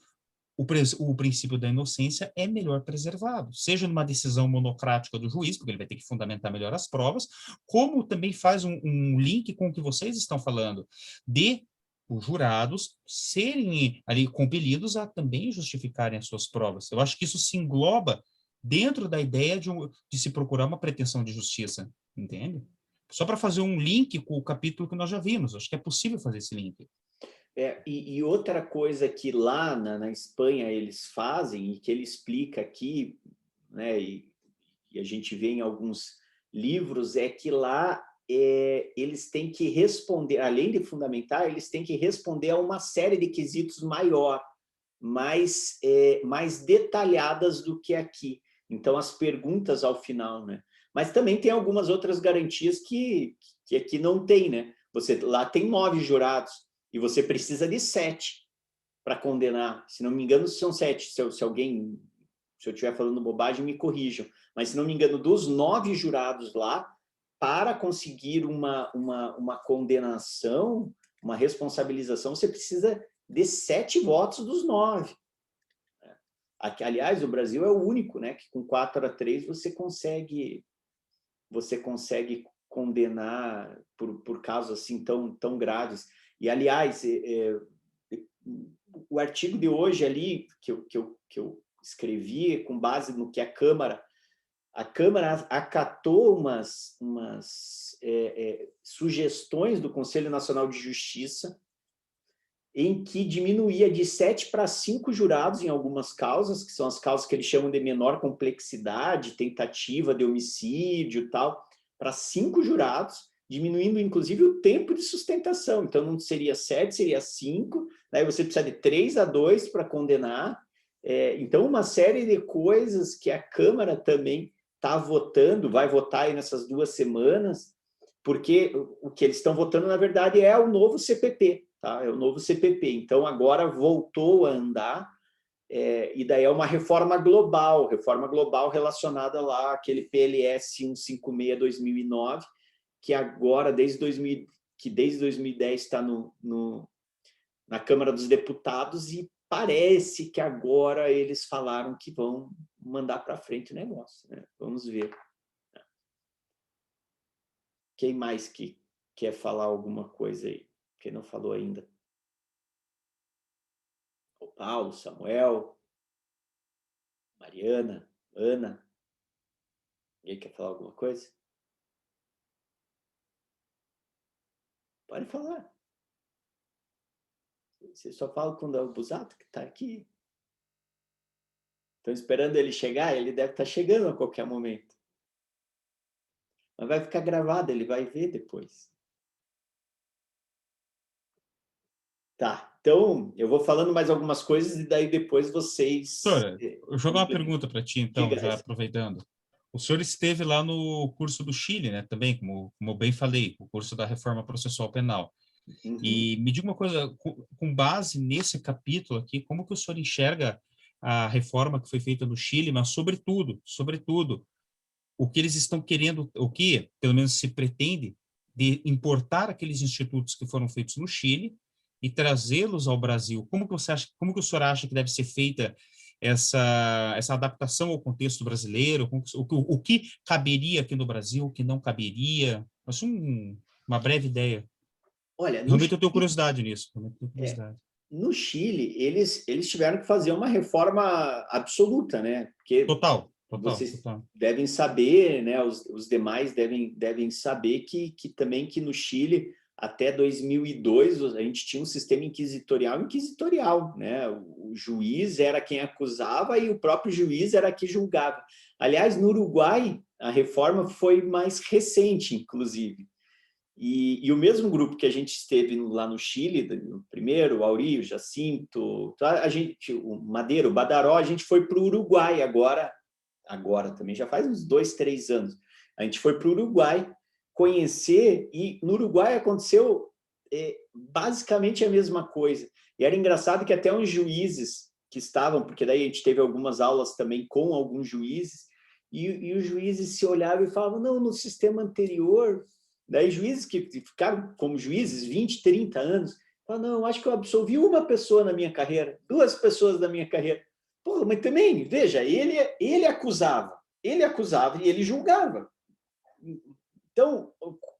o princípio da inocência é melhor preservado, seja numa decisão monocrática do juiz, porque ele vai ter que fundamentar melhor as provas, como também faz um link com o que vocês estão falando, de os jurados serem ali compelidos a também justificarem as suas provas. Eu acho que isso se engloba dentro da ideia de se procurar uma pretensão de justiça, entende? Só para fazer um link com o capítulo que nós já vimos, acho que é possível fazer esse link. E outra coisa que lá na Espanha eles fazem, e que ele explica aqui, né, e a gente vê em alguns livros, é que lá eles têm que responder, além de fundamentar, eles têm que responder a uma série de quesitos maior. mais detalhadas do que aqui. Então, as perguntas ao final, né? Mas também tem algumas outras garantias que aqui não tem, né? Lá tem 9 jurados e você precisa de 7 para condenar. Se não me engano, são 7. Se eu estiver falando bobagem, me corrijam. Mas, se não me engano, dos 9 jurados lá, para conseguir uma condenação, uma responsabilização, você precisa de 7 votos dos 9. Aliás, o Brasil é o único, né, que com 4-3 você consegue condenar por casos assim tão graves. E, aliás, o artigo de hoje ali, que eu escrevi com base no que a Câmara acatou umas sugestões do Conselho Nacional de Justiça, em que diminuía de 7 para 5 jurados em algumas causas, que são as causas que eles chamam de menor complexidade, tentativa de homicídio e tal, para 5 jurados, diminuindo inclusive o tempo de sustentação. Então não seria 7, seria 5, daí você precisa de 3-2 para condenar. Então uma série de coisas que a Câmara também está votando, vai votar aí nessas 2 semanas, porque o que eles estão votando, na verdade, é o novo CPP, tá? É o novo CPP. Então, agora voltou a andar, e daí é uma reforma global relacionada lá àquele PLS 156/2009, que agora, desde 2010, está na Câmara dos Deputados, e parece que agora eles falaram que vão mandar para frente o negócio, né? Vamos ver. Quem mais que quer falar alguma coisa aí? Quem não falou ainda? O Paulo, Samuel, Mariana, Ana. Ninguém quer falar alguma coisa? Pode falar. Você só fala quando é o Busato que está aqui. Estão esperando ele chegar? Ele deve estar chegando a qualquer momento. Mas vai ficar gravado, ele vai ver depois. Tá, então eu vou falando mais algumas coisas e daí depois vocês... Doutora, eu vou jogar uma pergunta para ti, então, Diga. já aproveitando. O senhor esteve lá no curso do Chile, né? Também, como eu bem falei, o curso da Reforma Processual Penal. Uhum. E me diga uma coisa, com base nesse capítulo aqui, como que o senhor enxerga a reforma que foi feita no Chile, mas sobretudo, o que eles estão querendo, o que, pelo menos, se pretende de importar aqueles institutos que foram feitos no Chile e trazê-los ao Brasil? Como que o senhor acha que deve ser feita essa adaptação ao contexto brasileiro? O que caberia aqui no Brasil, o que não caberia? Uma breve ideia. Olha, Realmente eu tenho curiosidade nisso. No Chile, eles tiveram que fazer uma reforma absoluta, né? Porque Total. vocês devem saber, né? Os demais devem saber que no Chile, até 2002, a gente tinha um sistema inquisitorial, né? O juiz era quem acusava e o próprio juiz era quem julgava. Aliás, no Uruguai, a reforma foi mais recente, inclusive. E o mesmo grupo que a gente esteve lá no Chile, o primeiro, o Auri, o Jacinto, o Madeiro, o Badaró, a gente foi para o Uruguai agora também, já faz uns 2-3 anos. A gente foi para o Uruguai conhecer, e no Uruguai aconteceu basicamente a mesma coisa. E era engraçado que até uns juízes que estavam, porque daí a gente teve algumas aulas também com alguns juízes, e os juízes se olhavam e falavam, não, no sistema anterior... Daí juízes que ficaram como juízes 20, 30 anos, falaram, não, acho que eu absolvi uma pessoa na minha carreira, 2 pessoas na minha carreira. Pô, mas também, veja, ele acusava e ele julgava. Então,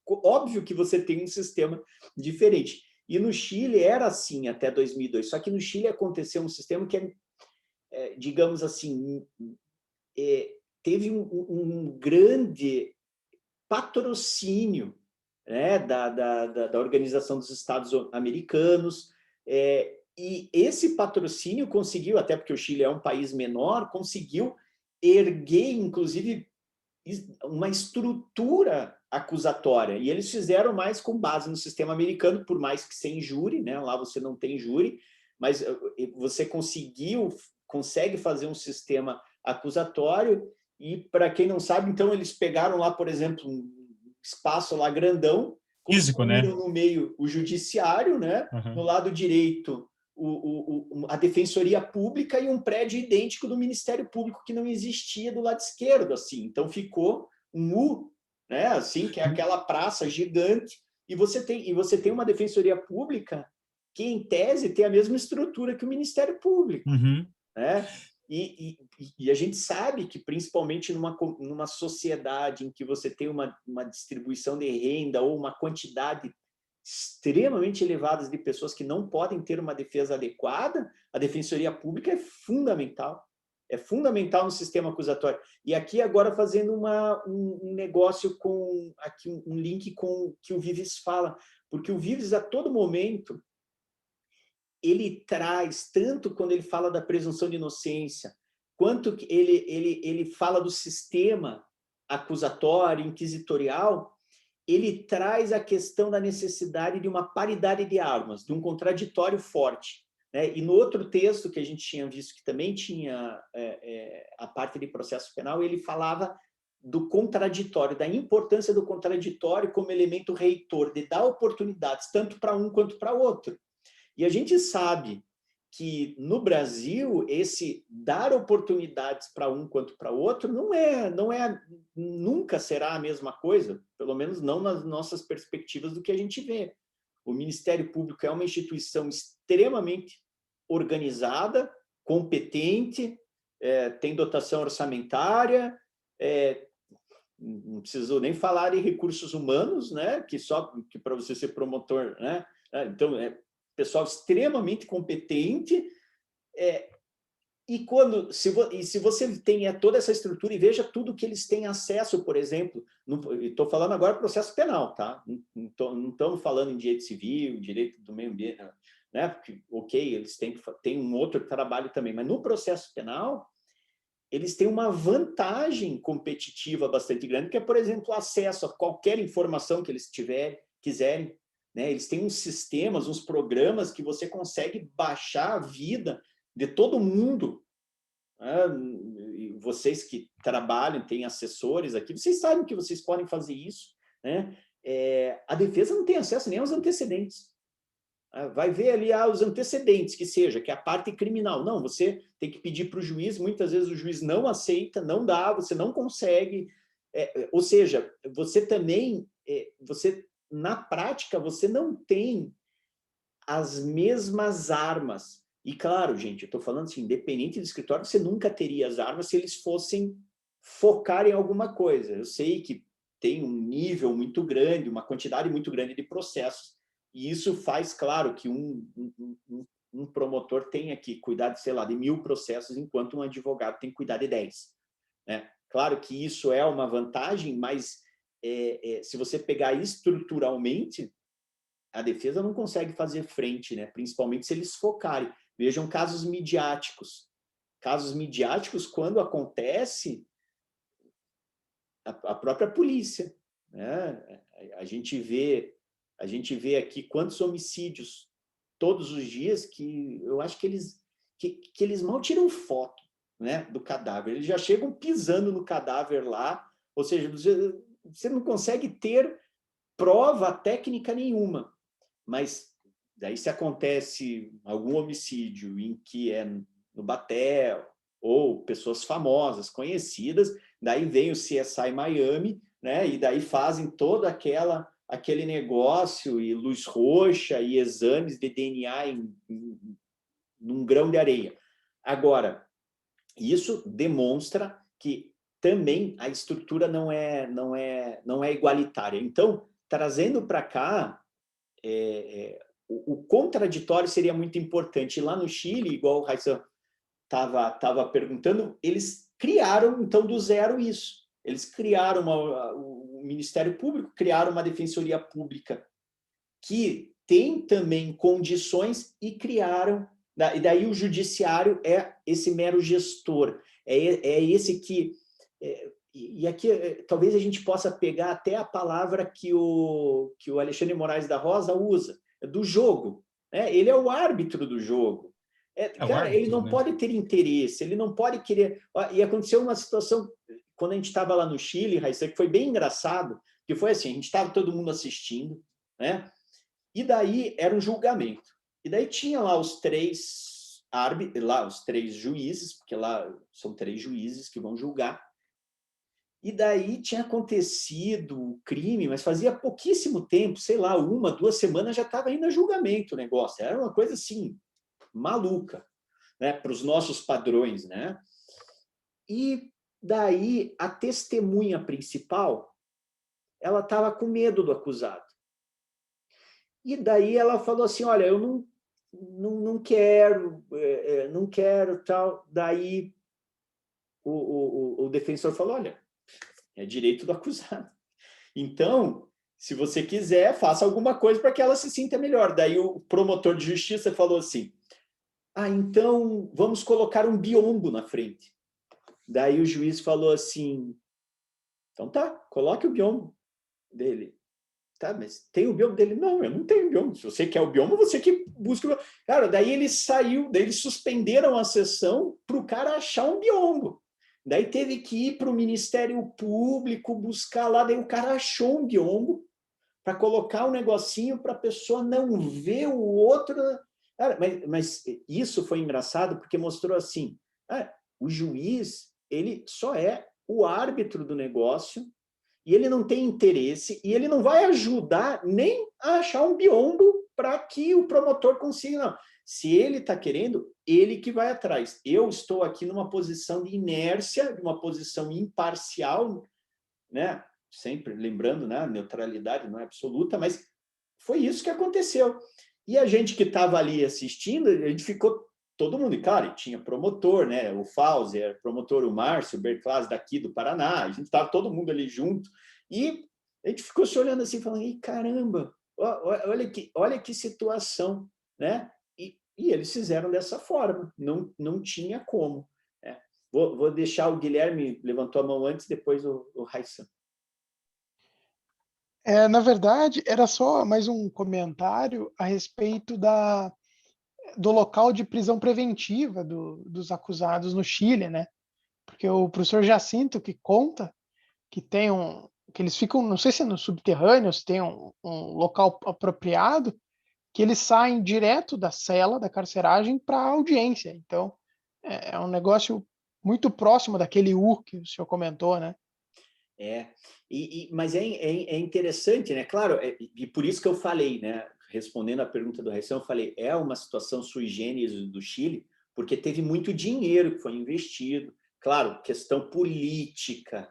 óbvio que você tem um sistema diferente. E no Chile era assim até 2002, só que no Chile aconteceu um sistema que digamos assim, teve um grande patrocínio, né, da Organização dos Estados Americanos, e esse patrocínio conseguiu, até porque o Chile é um país menor, conseguiu erguer, inclusive, uma estrutura acusatória, e eles fizeram mais com base no sistema americano, por mais que sem júri, né, lá você não tem júri, mas você consegue fazer um sistema acusatório e, para quem não sabe, então eles pegaram lá, por exemplo, um espaço lá grandão, Físico, né? no meio o judiciário, né? Uhum. No lado direito a Defensoria Pública e um prédio idêntico do Ministério Público que não existia do lado esquerdo, assim. Então ficou um U, né? Assim, que é aquela praça gigante, e você tem uma Defensoria Pública que, em tese, tem a mesma estrutura que o Ministério Público, né? E a gente sabe que, principalmente numa sociedade em que você tem uma distribuição de renda ou uma quantidade extremamente elevada de pessoas que não podem ter uma defesa adequada, a Defensoria Pública é fundamental no sistema acusatório. E aqui agora fazendo um negócio aqui um link com o que o Vives fala, porque o Vives, a todo momento, ele traz, tanto quando ele fala da presunção de inocência, quanto ele fala do sistema acusatório, inquisitorial, ele traz a questão da necessidade de uma paridade de armas, de um contraditório forte, né? E no outro texto que a gente tinha visto, que também tinha a parte de processo penal, ele falava do contraditório, da importância do contraditório como elemento reitor, de dar oportunidades tanto para um quanto para outro. E a gente sabe que, no Brasil, esse dar oportunidades para um quanto para outro nunca será a mesma coisa, pelo menos não nas nossas perspectivas do que a gente vê. O Ministério Público é uma instituição extremamente organizada, competente, tem dotação orçamentária, não preciso nem falar em recursos humanos, né? Que para você ser promotor, né? Então, pessoal extremamente competente, se você tem toda essa estrutura e veja tudo que eles têm acesso, por exemplo, estou falando agora processo penal, tá? Não estamos falando em direito civil, direito do meio ambiente, né? Porque, ok, eles têm um outro trabalho também, mas no processo penal, eles têm uma vantagem competitiva bastante grande, que é, por exemplo, o acesso a qualquer informação que eles quiserem, né? Eles têm uns sistemas, uns programas que você consegue baixar a vida de todo mundo. E vocês que trabalham, têm assessores aqui, vocês sabem que vocês podem fazer isso, né? A defesa não tem acesso nem aos antecedentes. Vai ver ali os antecedentes, que é a parte criminal. Não, você tem que pedir para o juiz, muitas vezes o juiz não aceita, não dá, você não consegue. Ou seja, você também, na prática, você não tem as mesmas armas. E claro, gente, eu estou falando assim, independente do escritório, você nunca teria as armas se eles fossem focar em alguma coisa. Eu sei que tem um nível muito grande, uma quantidade muito grande de processos, e isso faz, claro, que um promotor tenha que cuidar de, sei lá, de 1000 processos, enquanto um advogado tem que cuidar de 10. Né? Claro que isso é uma vantagem, mas se você pegar estruturalmente, a defesa não consegue fazer frente, né? Principalmente se eles focarem. Vejam casos midiáticos. Casos midiáticos, quando acontece, a própria polícia, né? A gente vê aqui quantos homicídios todos os dias que eu acho que eles mal tiram foto, né, do cadáver. Eles já chegam pisando no cadáver lá, ou seja, você não consegue ter prova técnica nenhuma. Mas daí, se acontece algum homicídio em que é no Batel, ou pessoas famosas, conhecidas, daí vem o CSI Miami, né? E daí fazem todo aquele negócio, e luz roxa, e exames de DNA num grão de areia. Agora, isso demonstra que também a estrutura não é igualitária. Então, trazendo para cá, o contraditório seria muito importante. Lá no Chile, igual o Raíssa estava perguntando, eles criaram, então, do zero isso. Eles criaram o Ministério Público, criaram uma Defensoria Pública que tem também condições e criaram... E daí o judiciário é esse mero gestor, é esse que... E aqui talvez a gente possa pegar até a palavra que o Alexandre Moraes da Rosa usa, do jogo. Né? Ele é o árbitro do jogo. Cara, árbitro, ele não né? pode ter interesse, ele não pode querer... E aconteceu uma situação, quando a gente estava lá no Chile, Raíssa, que foi bem engraçado, que foi assim, a gente estava todo mundo assistindo, né? E daí era um julgamento. E daí tinha lá os três árbitros, lá os três juízes, porque lá são 3 juízes que vão julgar. E daí tinha acontecido o crime, mas fazia pouquíssimo tempo, sei lá, 1, 2 semanas já estava indo a julgamento o negócio. Era uma coisa assim, maluca, né, para os nossos padrões, né? E daí a testemunha principal, ela estava com medo do acusado. E daí ela falou assim, olha, eu não quero, não quero, tal. Daí o defensor falou, olha, é direito do acusado. Então, se você quiser, faça alguma coisa para que ela se sinta melhor. Daí o promotor de justiça falou assim, então vamos colocar um biombo na frente. Daí o juiz falou assim, então tá, coloque o biombo dele. Tá, mas tem o biombo dele? Não, eu não tenho biombo. Se você quer o biombo, você que busca o biombo. Cara, daí ele saiu, daí eles suspenderam a sessão para o cara achar um biombo. Daí teve que ir para o Ministério Público buscar lá, daí o cara achou um biombo para colocar um negocinho para a pessoa não ver o outro. Cara, mas isso foi engraçado porque mostrou assim, o juiz, ele só é o árbitro do negócio e ele não tem interesse e ele não vai ajudar nem a achar um biombo para que o promotor consiga, não. Se ele está querendo, ele que vai atrás. Eu estou aqui numa posição de inércia, uma posição imparcial, né? Sempre lembrando, né? Neutralidade não é absoluta, mas foi isso que aconteceu. E a gente que estava ali assistindo, a gente ficou todo mundo, e claro, tinha promotor, né? O Fauser, promotor, o Márcio, o Berclas daqui do Paraná, a gente estava todo mundo ali junto, e a gente ficou se olhando assim, falando, e caramba, olha que situação, né? E eles fizeram dessa forma, não tinha como. Né? Vou deixar o Guilherme, levantou a mão antes, depois o Raissan. Na verdade, era só mais um comentário a respeito do local de prisão preventiva dos acusados no Chile, né? Porque o professor Jacinto que conta que que eles ficam, não sei se é no subterrâneo, se tem um local apropriado, que eles saem direto da cela, da carceragem, para a audiência. Então, é um negócio muito próximo daquele U que o senhor comentou, né? Mas é interessante, né? Claro, e por isso que eu falei, né? Respondendo à pergunta do Raíssa, eu falei, é uma situação sui generis do Chile, porque teve muito dinheiro que foi investido. Claro, questão política,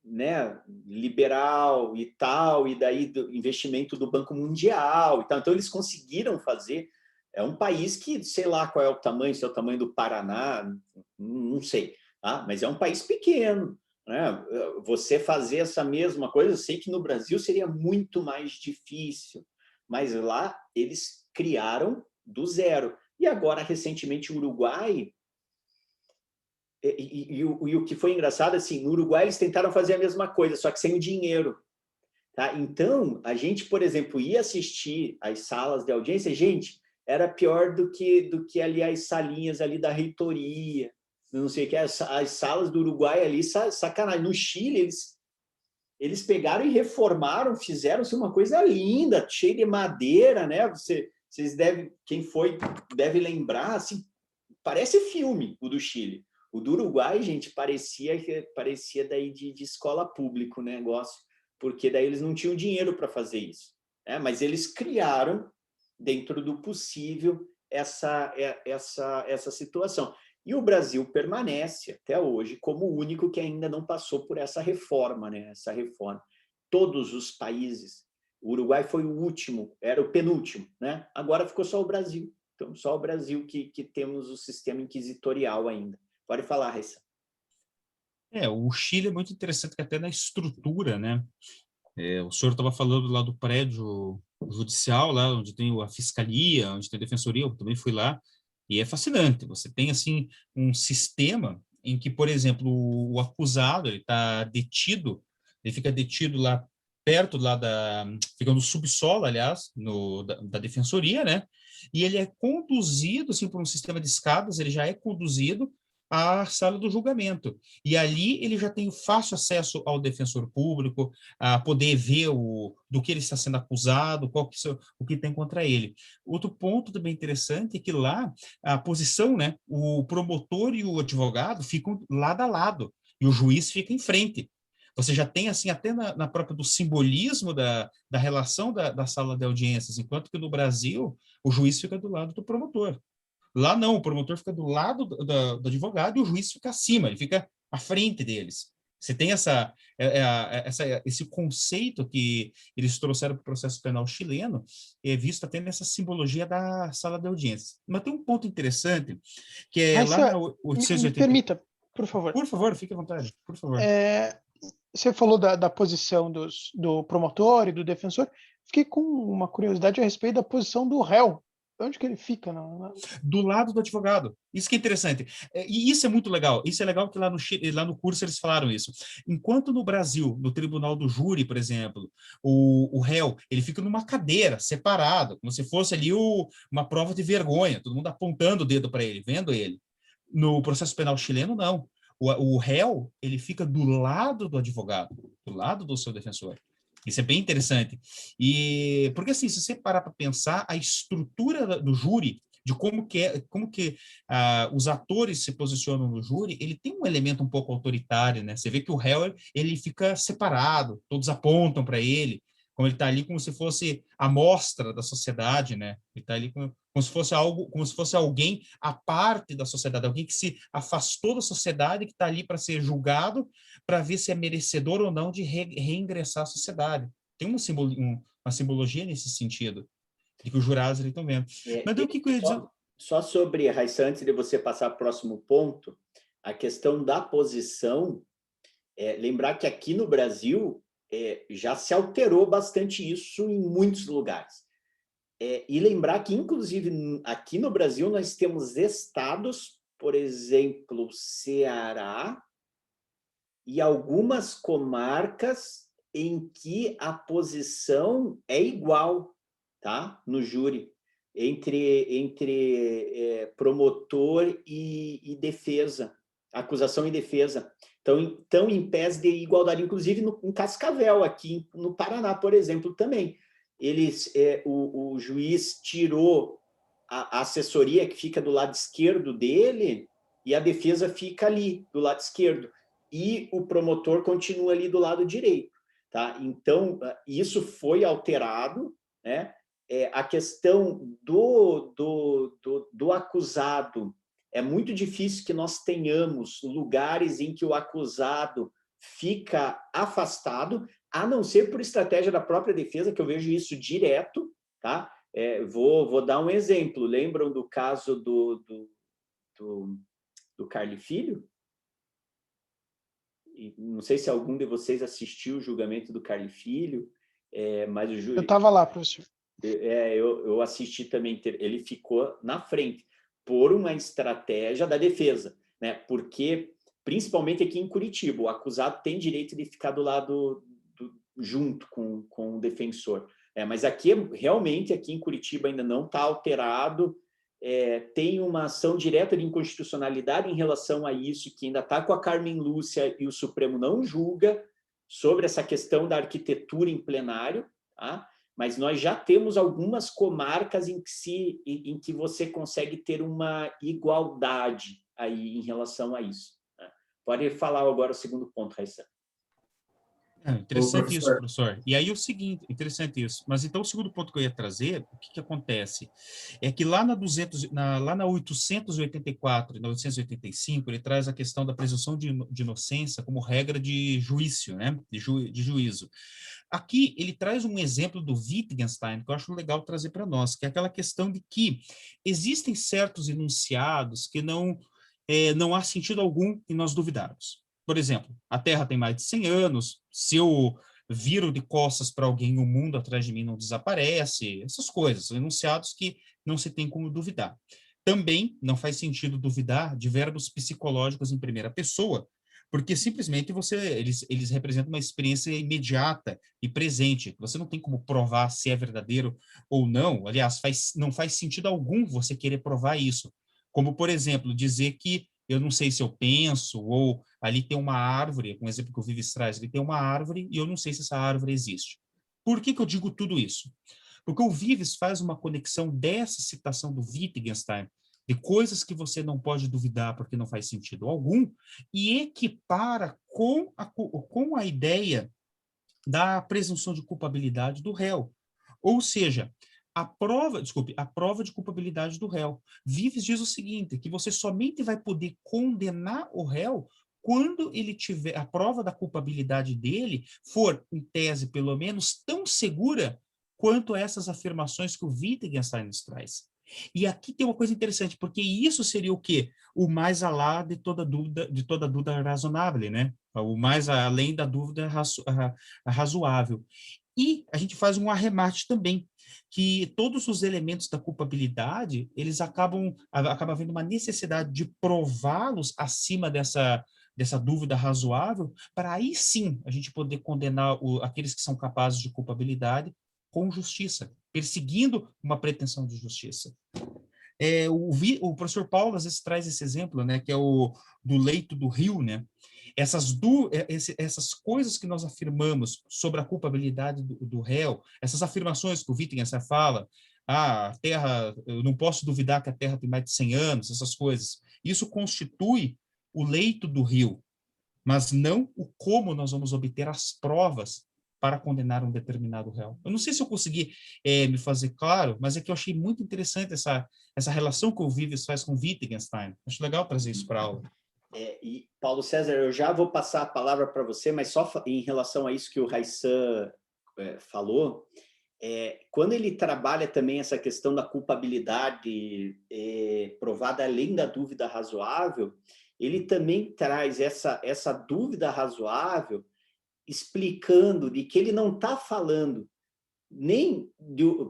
né, liberal e tal, e daí do investimento do Banco Mundial e tal. Então, eles conseguiram fazer. É um país que, sei lá qual é o tamanho, se é o tamanho do Paraná, não sei, tá? Mas é um país pequeno. Né? Você fazer essa mesma coisa, eu sei que no Brasil seria muito mais difícil, mas lá eles criaram do zero. E agora, recentemente, o Uruguai, e o que foi engraçado, assim, no Uruguai eles tentaram fazer a mesma coisa, só que sem o dinheiro. Tá? Então, a gente, por exemplo, ia assistir às salas de audiência, gente, era pior do que ali as salinhas ali da reitoria, não sei o que, as salas do Uruguai ali, sacanagem. No Chile, eles pegaram e reformaram, fizeram-se uma coisa linda, cheia de madeira, né? Vocês devem, quem foi, deve lembrar, assim, parece filme, o do Chile. O do Uruguai, gente, parecia daí de escola pública o negócio, porque daí eles não tinham dinheiro para fazer isso. Né? Mas eles criaram, dentro do possível, essa situação. E o Brasil permanece, até hoje, como o único que ainda não passou por essa reforma, né? Essa reforma. Todos os países, o Uruguai foi o último, era o penúltimo, né? Agora ficou só o Brasil. Então, só o Brasil que temos o sistema inquisitorial ainda. Pode falar, Raíssa. O Chile é muito interessante, que até na estrutura, né? O senhor estava falando lá do prédio judicial, lá onde tem a fiscalia, onde tem a defensoria, eu também fui lá, e é fascinante. Você tem, assim, um sistema em que, por exemplo, o acusado, ele está detido, ele fica detido lá perto lá fica no subsolo, aliás, da defensoria, né? E ele é conduzido, assim, por um sistema de escadas, ele já é conduzido à sala do julgamento. E ali ele já tem fácil acesso ao defensor público, a poder ver do que ele está sendo acusado, o que tem contra ele. Outro ponto também interessante é que lá a posição, né, o promotor e o advogado ficam lado a lado, e o juiz fica em frente. Você já tem, assim, até na própria do simbolismo da relação da sala de audiências, enquanto que no Brasil o juiz fica do lado do promotor. Lá não, o promotor fica do lado do advogado e o juiz fica acima, ele fica à frente deles. Você tem esse conceito que eles trouxeram para o processo penal chileno, visto até nessa simbologia da sala de audiências. Mas tem um ponto interessante, que é Mas, lá na 880... me permita, por favor. Por favor, fique à vontade, por favor. Você falou da posição do promotor e do defensor. Fiquei com uma curiosidade a respeito da posição do réu. Onde que ele fica? Do lado do advogado. Isso que é interessante. E isso é muito legal. Isso é legal que lá no curso eles falaram isso. Enquanto no Brasil, no tribunal do júri, por exemplo, o réu, ele fica numa cadeira, separado, como se fosse ali uma prova de vergonha, todo mundo apontando o dedo para ele, vendo ele. No processo penal chileno, não. O réu, ele fica do lado do advogado, do lado do seu defensor. Isso é bem interessante. Porque, assim, se você parar para pensar, a estrutura do júri, de como que os atores se posicionam no júri, ele tem um elemento um pouco autoritário, né? Você vê que o réu, ele fica separado, todos apontam para ele, como ele está ali como se fosse a amostra da sociedade, né? Ele está ali como se fosse como se fosse alguém à parte da sociedade, alguém que se afastou da sociedade, que está ali para ser julgado, para ver se é merecedor ou não de reingressar à sociedade. Tem uma simbologia nesse sentido, de que os jurados estão vendo. Mas daí o que eu ia dizer? Só sobre, Raíssa, antes de você passar para o próximo ponto, a questão da posição, lembrar que aqui no Brasil já se alterou bastante isso em muitos lugares. E lembrar que, inclusive, aqui no Brasil, nós temos estados, por exemplo, Ceará, e algumas comarcas em que a posição é igual, tá? No júri, entre promotor e defesa, acusação e defesa. Então, em pés de igualdade, inclusive em Cascavel, aqui no Paraná, por exemplo, também. O juiz tirou a assessoria que fica do lado esquerdo dele e a defesa fica ali, do lado esquerdo. E o promotor continua ali do lado direito. Tá? Então, isso foi alterado, né? A questão do acusado, é muito difícil que nós tenhamos lugares em que o acusado fica afastado, a não ser por estratégia da própria defesa, que eu vejo isso direto, tá? Vou dar um exemplo. Lembram do caso do Carli Filho? E não sei se algum de vocês assistiu o julgamento do Carli Filho, mas o Eu estava lá, professor. Eu assisti também. Ele ficou na frente por uma estratégia da defesa, né? Porque, principalmente aqui em Curitiba, o acusado tem direito de ficar do lado junto com o defensor. Mas aqui, realmente, aqui em Curitiba ainda não está alterado. Tem uma ação direta de inconstitucionalidade em relação a isso, que ainda está com a Carmen Lúcia e o Supremo não julga sobre essa questão da arquitetura em plenário, tá? Mas nós já temos algumas comarcas em que você consegue ter uma igualdade aí em relação a isso, né? Pode falar agora o segundo ponto, Raíssa. Interessante isso, professor. E aí o seguinte, interessante isso. Mas então o segundo ponto que eu ia trazer, o que acontece? É que lá na 884 e na 885, ele traz a questão da presunção de inocência como regra de juízo, né? De juízo. Aqui ele traz um exemplo do Wittgenstein, que eu acho legal trazer para nós, que é aquela questão de que existem certos enunciados que não há sentido algum em nós duvidarmos. Por exemplo, a Terra tem mais de 100 anos, se eu viro de costas para alguém, o mundo atrás de mim não desaparece, essas coisas, são enunciados que não se tem como duvidar. Também não faz sentido duvidar de verbos psicológicos em primeira pessoa, porque simplesmente eles representam uma experiência imediata e presente. Você não tem como provar se é verdadeiro ou não. Aliás, não faz sentido algum você querer provar isso. Como, por exemplo, dizer que eu não sei se eu penso, ou ali tem uma árvore, um exemplo que o Vives traz, ali tem uma árvore e eu não sei se essa árvore existe. Por que eu digo tudo isso? Porque o Vives faz uma conexão dessa citação do Wittgenstein, de coisas que você não pode duvidar porque não faz sentido algum, e equipara com a ideia da presunção de culpabilidade do réu. Ou seja, a prova de culpabilidade do réu. Vives diz o seguinte, que você somente vai poder condenar o réu quando ele tiver, a prova da culpabilidade dele for, em tese, pelo menos, tão segura quanto essas afirmações que o Wittgenstein nos traz. E aqui tem uma coisa interessante, porque isso seria o quê? O mais alá de toda dúvida razonável, né? O mais além da dúvida razoável. E a gente faz um arremate também, que todos os elementos da culpabilidade, eles acaba havendo uma necessidade de prová-los acima dessa dúvida razoável, para aí sim a gente poder condenar aqueles que são capazes de culpabilidade com justiça, perseguindo uma pretensão de justiça. O professor Paulo às vezes traz esse exemplo, né, que é o do leito do rio, né? Essas coisas que nós afirmamos sobre a culpabilidade do réu, essas afirmações que o Wittgenstein fala, a terra, eu não posso duvidar que a terra tem mais de 100 anos, essas coisas. Isso constitui o leito do rio, mas não o como nós vamos obter as provas para condenar um determinado réu. Eu não sei se eu consegui me fazer claro, mas é que eu achei muito interessante essa relação que o Vives faz com Wittgenstein. Acho legal trazer isso para a aula. E Paulo César, eu já vou passar a palavra para você, mas só em relação a isso que o Raissan falou, quando ele trabalha também essa questão da culpabilidade provada além da dúvida razoável, ele também traz essa dúvida razoável, explicando de que ele não está falando nem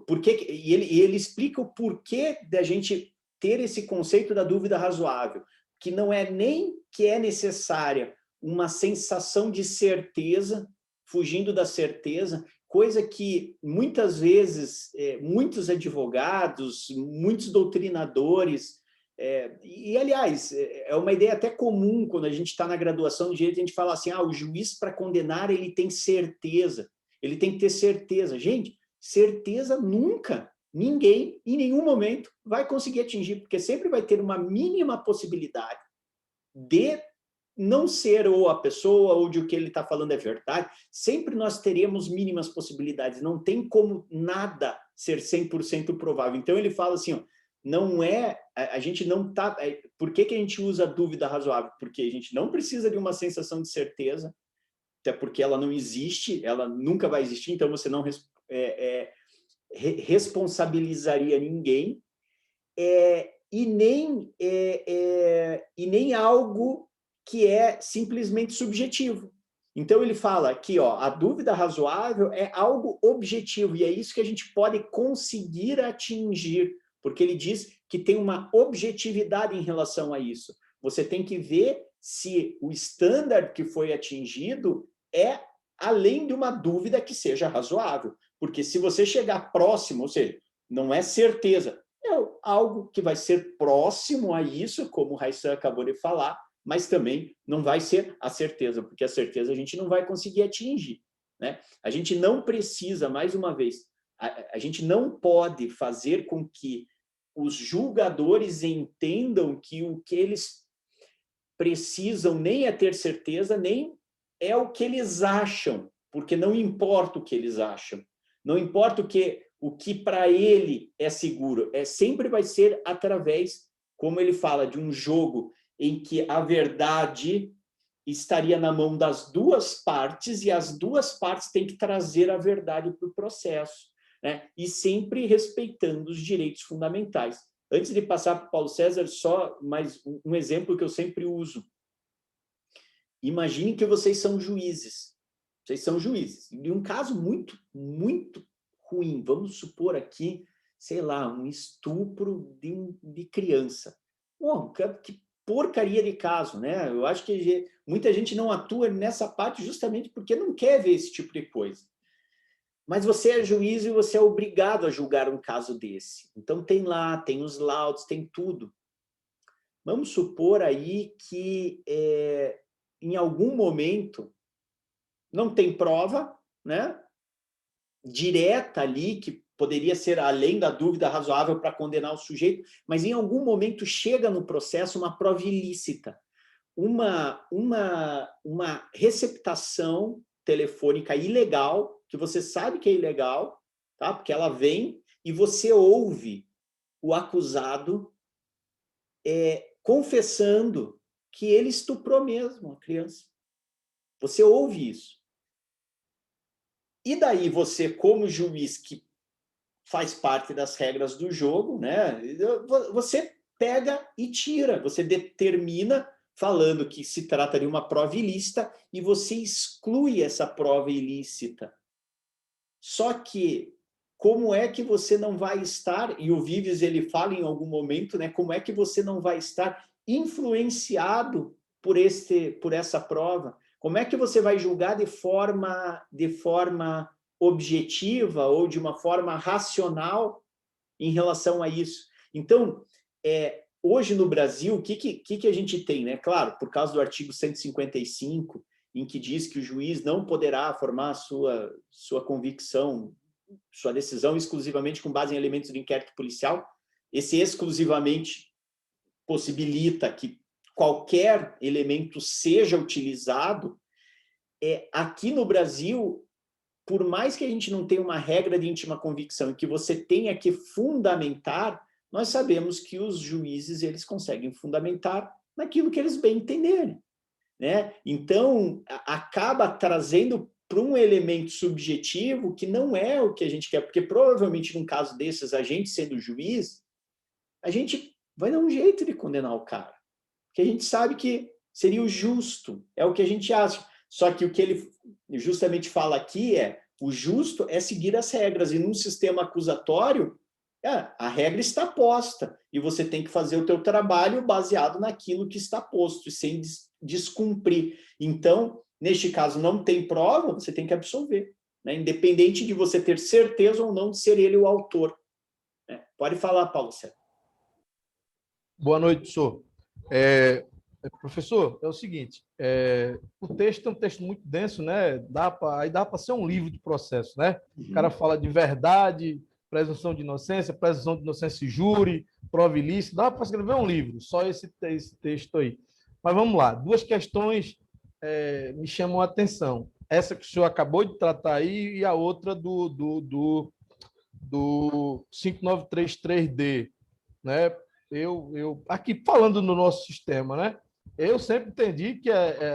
porquê, e ele explica o porquê da gente ter esse conceito da dúvida razoável, que não é nem que é necessária uma sensação de certeza, fugindo da certeza, coisa que muitas vezes muitos advogados, muitos doutrinadores, aliás, é uma ideia até comum quando a gente está na graduação de direito, a gente fala assim, o juiz para condenar ele tem certeza, ele tem que ter certeza. Gente, certeza nunca, ninguém, em nenhum momento, vai conseguir atingir, porque sempre vai ter uma mínima possibilidade de não ser ou a pessoa ou de o que ele está falando é verdade. Sempre nós teremos mínimas possibilidades, não tem como nada ser 100% provável. Então ele fala assim, não é, a gente não está... Por que a gente usa a dúvida razoável? Porque a gente não precisa de uma sensação de certeza, até porque ela não existe, ela nunca vai existir, então você não responsabilizaria ninguém, e nem algo que é simplesmente subjetivo. Então ele fala que a dúvida razoável é algo objetivo, e é isso que a gente pode conseguir atingir, porque ele diz que tem uma objetividade em relação a isso. Você tem que ver se o standard que foi atingido é além de uma dúvida que seja razoável. Porque se você chegar próximo, ou seja, não é certeza, é algo que vai ser próximo a isso, como o Raissan acabou de falar, mas também não vai ser a certeza, porque a certeza a gente não vai conseguir atingir, né? A gente não precisa, mais uma vez, a gente não pode fazer com que os julgadores entendam que o que eles precisam nem é ter certeza, nem é o que eles acham, porque não importa o que eles acham, não importa o que para ele é seguro, sempre vai ser através, como ele fala, de um jogo em que a verdade estaria na mão das duas partes e as duas partes têm que trazer a verdade para o processo, né? E sempre respeitando os direitos fundamentais. Antes de passar para o Paulo César, só mais um exemplo que eu sempre uso. Imaginem que vocês são juízes. Vocês são juízes. E um caso muito, muito ruim, vamos supor aqui, sei lá, um estupro de criança. Que porcaria de caso, né? Eu acho que Muita gente não atua nessa parte justamente porque não quer ver esse tipo de coisa. Mas você é juiz e você é obrigado a julgar um caso desse. Então tem lá, tem os laudos, tem tudo. Vamos supor aí que em algum momento não tem prova, né, direta ali, que poderia ser além da dúvida razoável para condenar o sujeito, mas em algum momento chega no processo uma prova ilícita, uma receptação telefônica ilegal, que você sabe que é ilegal, tá? Porque ela vem e você ouve o acusado confessando que ele estuprou mesmo a criança. Você ouve isso. E daí você, como juiz que faz parte das regras do jogo, né? Você pega e tira, você determina falando que se trata de uma prova ilícita e você exclui essa prova ilícita. Só que como é que você não vai estar, e o Vives ele fala em algum momento, né, como é que você não vai estar influenciado por essa prova? Como é que você vai julgar de forma objetiva ou de uma forma racional em relação a isso? Então, hoje no Brasil, o que a gente tem, né? Claro, por causa do artigo 155, em que diz que o juiz não poderá formar sua convicção, sua decisão exclusivamente com base em elementos de inquérito policial, esse exclusivamente possibilita que qualquer elemento seja utilizado. Aqui no Brasil, por mais que a gente não tenha uma regra de íntima convicção e que você tenha que fundamentar, nós sabemos que os juízes eles conseguem fundamentar naquilo que eles bem entenderem, né? Então, acaba trazendo para um elemento subjetivo que não é o que a gente quer, porque provavelmente num caso desses, a gente sendo juiz, a gente vai dar um jeito de condenar o cara, porque a gente sabe que seria o justo, é o que a gente acha. Só que o que ele justamente fala aqui o justo é seguir as regras, e num sistema acusatório, a regra está posta, e você tem que fazer o teu trabalho baseado naquilo que está posto, e sem descumprir. Então, neste caso, não tem prova, você tem que absolver, né? Independente de você ter certeza ou não de ser ele o autor, né? Pode falar, Paulo César. Boa noite, professor. Professor, é o seguinte, o texto é um texto muito denso, né? Dá para ser um livro de processo, né? O cara fala de verdade, presunção de inocência e júri, prova ilícita, dá para escrever um livro, só esse texto aí. Mas vamos lá, duas questões me chamam a atenção. Essa que o senhor acabou de tratar aí e a outra do 5933D, né? Eu aqui falando no nosso sistema, né? Eu sempre entendi que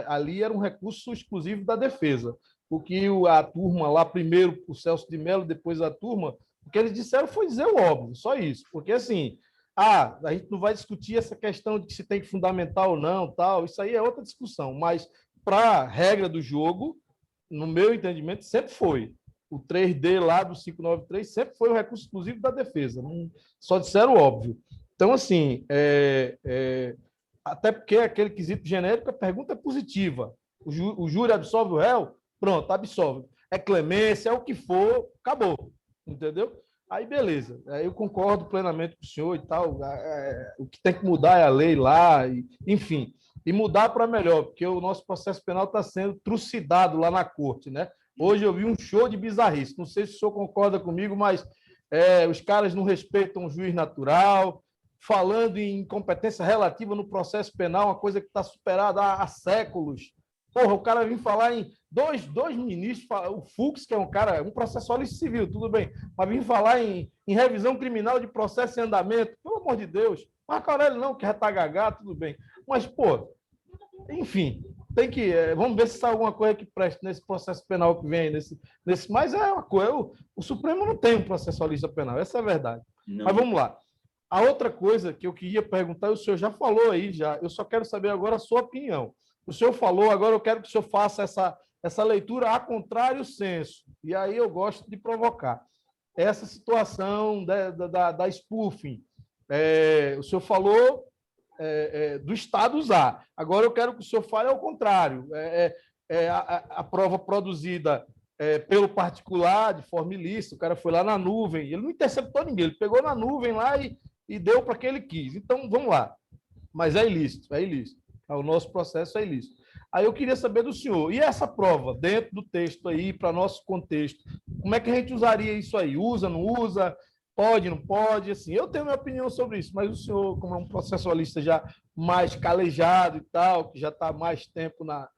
ali era um recurso exclusivo da defesa, porque a turma lá, primeiro o Celso de Mello, depois a turma, o que eles disseram foi dizer o óbvio, só isso, porque assim, a gente não vai discutir essa questão de se tem que fundamentar ou não, tal, isso aí é outra discussão, mas para a regra do jogo, no meu entendimento, sempre foi. O 3D lá do 593 sempre foi um recurso exclusivo da defesa, não, só disseram o óbvio. Então, assim, até porque aquele quesito genérico, a pergunta é positiva. O júri absolve o réu? Pronto, absolve. É clemência, é o que for, acabou. Entendeu? Aí, beleza. Eu concordo plenamente com o senhor e tal. O que tem que mudar é a lei lá, enfim. E mudar para melhor, porque o nosso processo penal está sendo trucidado lá na corte, né? Hoje eu vi um show de bizarrice. Não sei se o senhor concorda comigo, mas os caras não respeitam o juiz natural, falando em incompetência relativa no processo penal, uma coisa que está superada há séculos. Porra, o cara vem falar em dois ministros, o Fux, que é um processualista civil, tudo bem, mas vem falar em revisão criminal de processo em andamento, pelo amor de Deus. Marco Aurélio não, que já está gagá, tudo bem. Mas, pô, enfim, tem que... vamos ver se sai alguma coisa que preste nesse processo penal que vem, mas é uma coisa... O Supremo não tem um processualista penal, essa é a verdade. Não. Mas vamos lá. A outra coisa que eu queria perguntar, o senhor já falou aí, eu só quero saber agora a sua opinião. O senhor falou, agora eu quero que o senhor faça essa leitura a contrário senso. E aí eu gosto de provocar. Essa situação da spoofing. O senhor falou do Estado usar. Agora eu quero que o senhor fale ao contrário. A prova produzida pelo particular, de forma ilícita, o cara foi lá na nuvem, ele não interceptou ninguém, ele pegou na nuvem lá e deu para quem ele quis. Então, vamos lá. Mas é ilícito, é ilícito. O nosso processo é ilícito. Aí eu queria saber do senhor, e essa prova, dentro do texto aí, para nosso contexto, como é que a gente usaria isso aí? Usa, não usa? Pode, não pode? Assim, eu tenho minha opinião sobre isso, mas o senhor, como é um processualista já mais calejado e tal, que já está há mais tempo na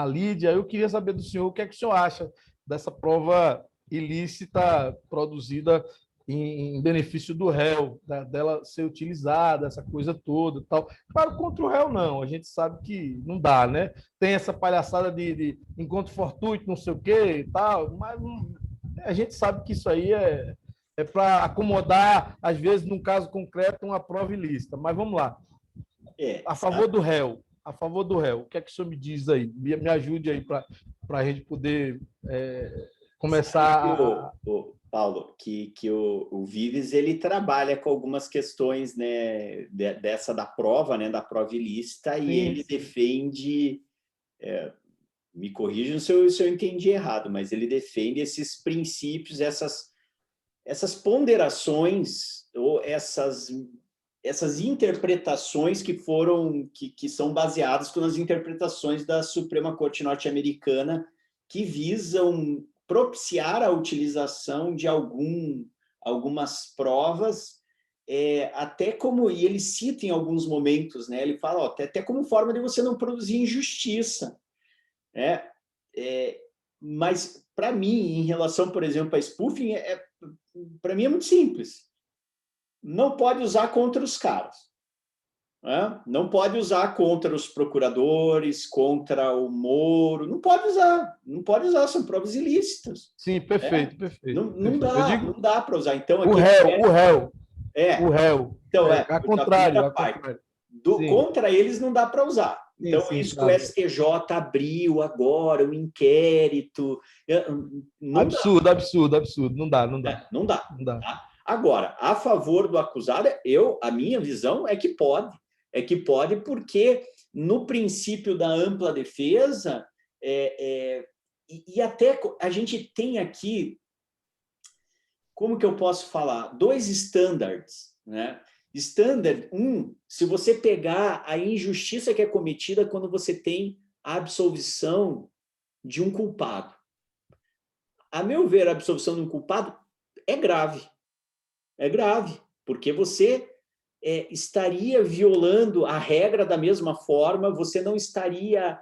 lide, eu queria saber do senhor o que é que o senhor acha dessa prova ilícita produzida em benefício do réu, dela ser utilizada, essa coisa toda, tal. Claro, contra o réu não, a gente sabe que não dá, né? Tem essa palhaçada de encontro fortuito, não sei o quê e tal, mas a gente sabe que isso aí é para acomodar, às vezes, num caso concreto, uma prova ilícita. Mas vamos lá. A favor do réu, o que é que o senhor me diz aí? Me ajude aí para a gente poder começar Paulo, que o Vives ele trabalha com algumas questões, né, dessa da prova, né, da prova ilícita, e ele defende, me corrija se eu entendi errado, mas ele defende esses princípios, essas ponderações ou essas interpretações que são baseadas nas interpretações da Suprema Corte norte-americana, que visam propiciar a utilização de algumas provas, até como, e ele cita em alguns momentos, né, ele fala, até como forma de você não produzir injustiça. Mas, para mim, em relação, por exemplo, a spoofing, para mim é muito simples. Não pode usar contra os caras. Não pode usar contra os procuradores, contra o Moro, não pode usar, são provas ilícitas. Sim, perfeito. Não dá para usar. Então, o réu. Então, a contrário. Contra eles não dá para usar. Então, isso que o STJ abriu agora, um inquérito. Absurdo. Não dá. Não dá. Tá? Agora, a favor do acusado, a minha visão é que pode. Porque no princípio da ampla defesa, e até a gente tem aqui, como que eu posso falar? 2 standards, né? Standard 1, se você pegar a injustiça que é cometida quando você tem a absolvição de um culpado. A meu ver, a absolvição de um culpado é grave. É grave, porque você estaria violando a regra da mesma forma, você não estaria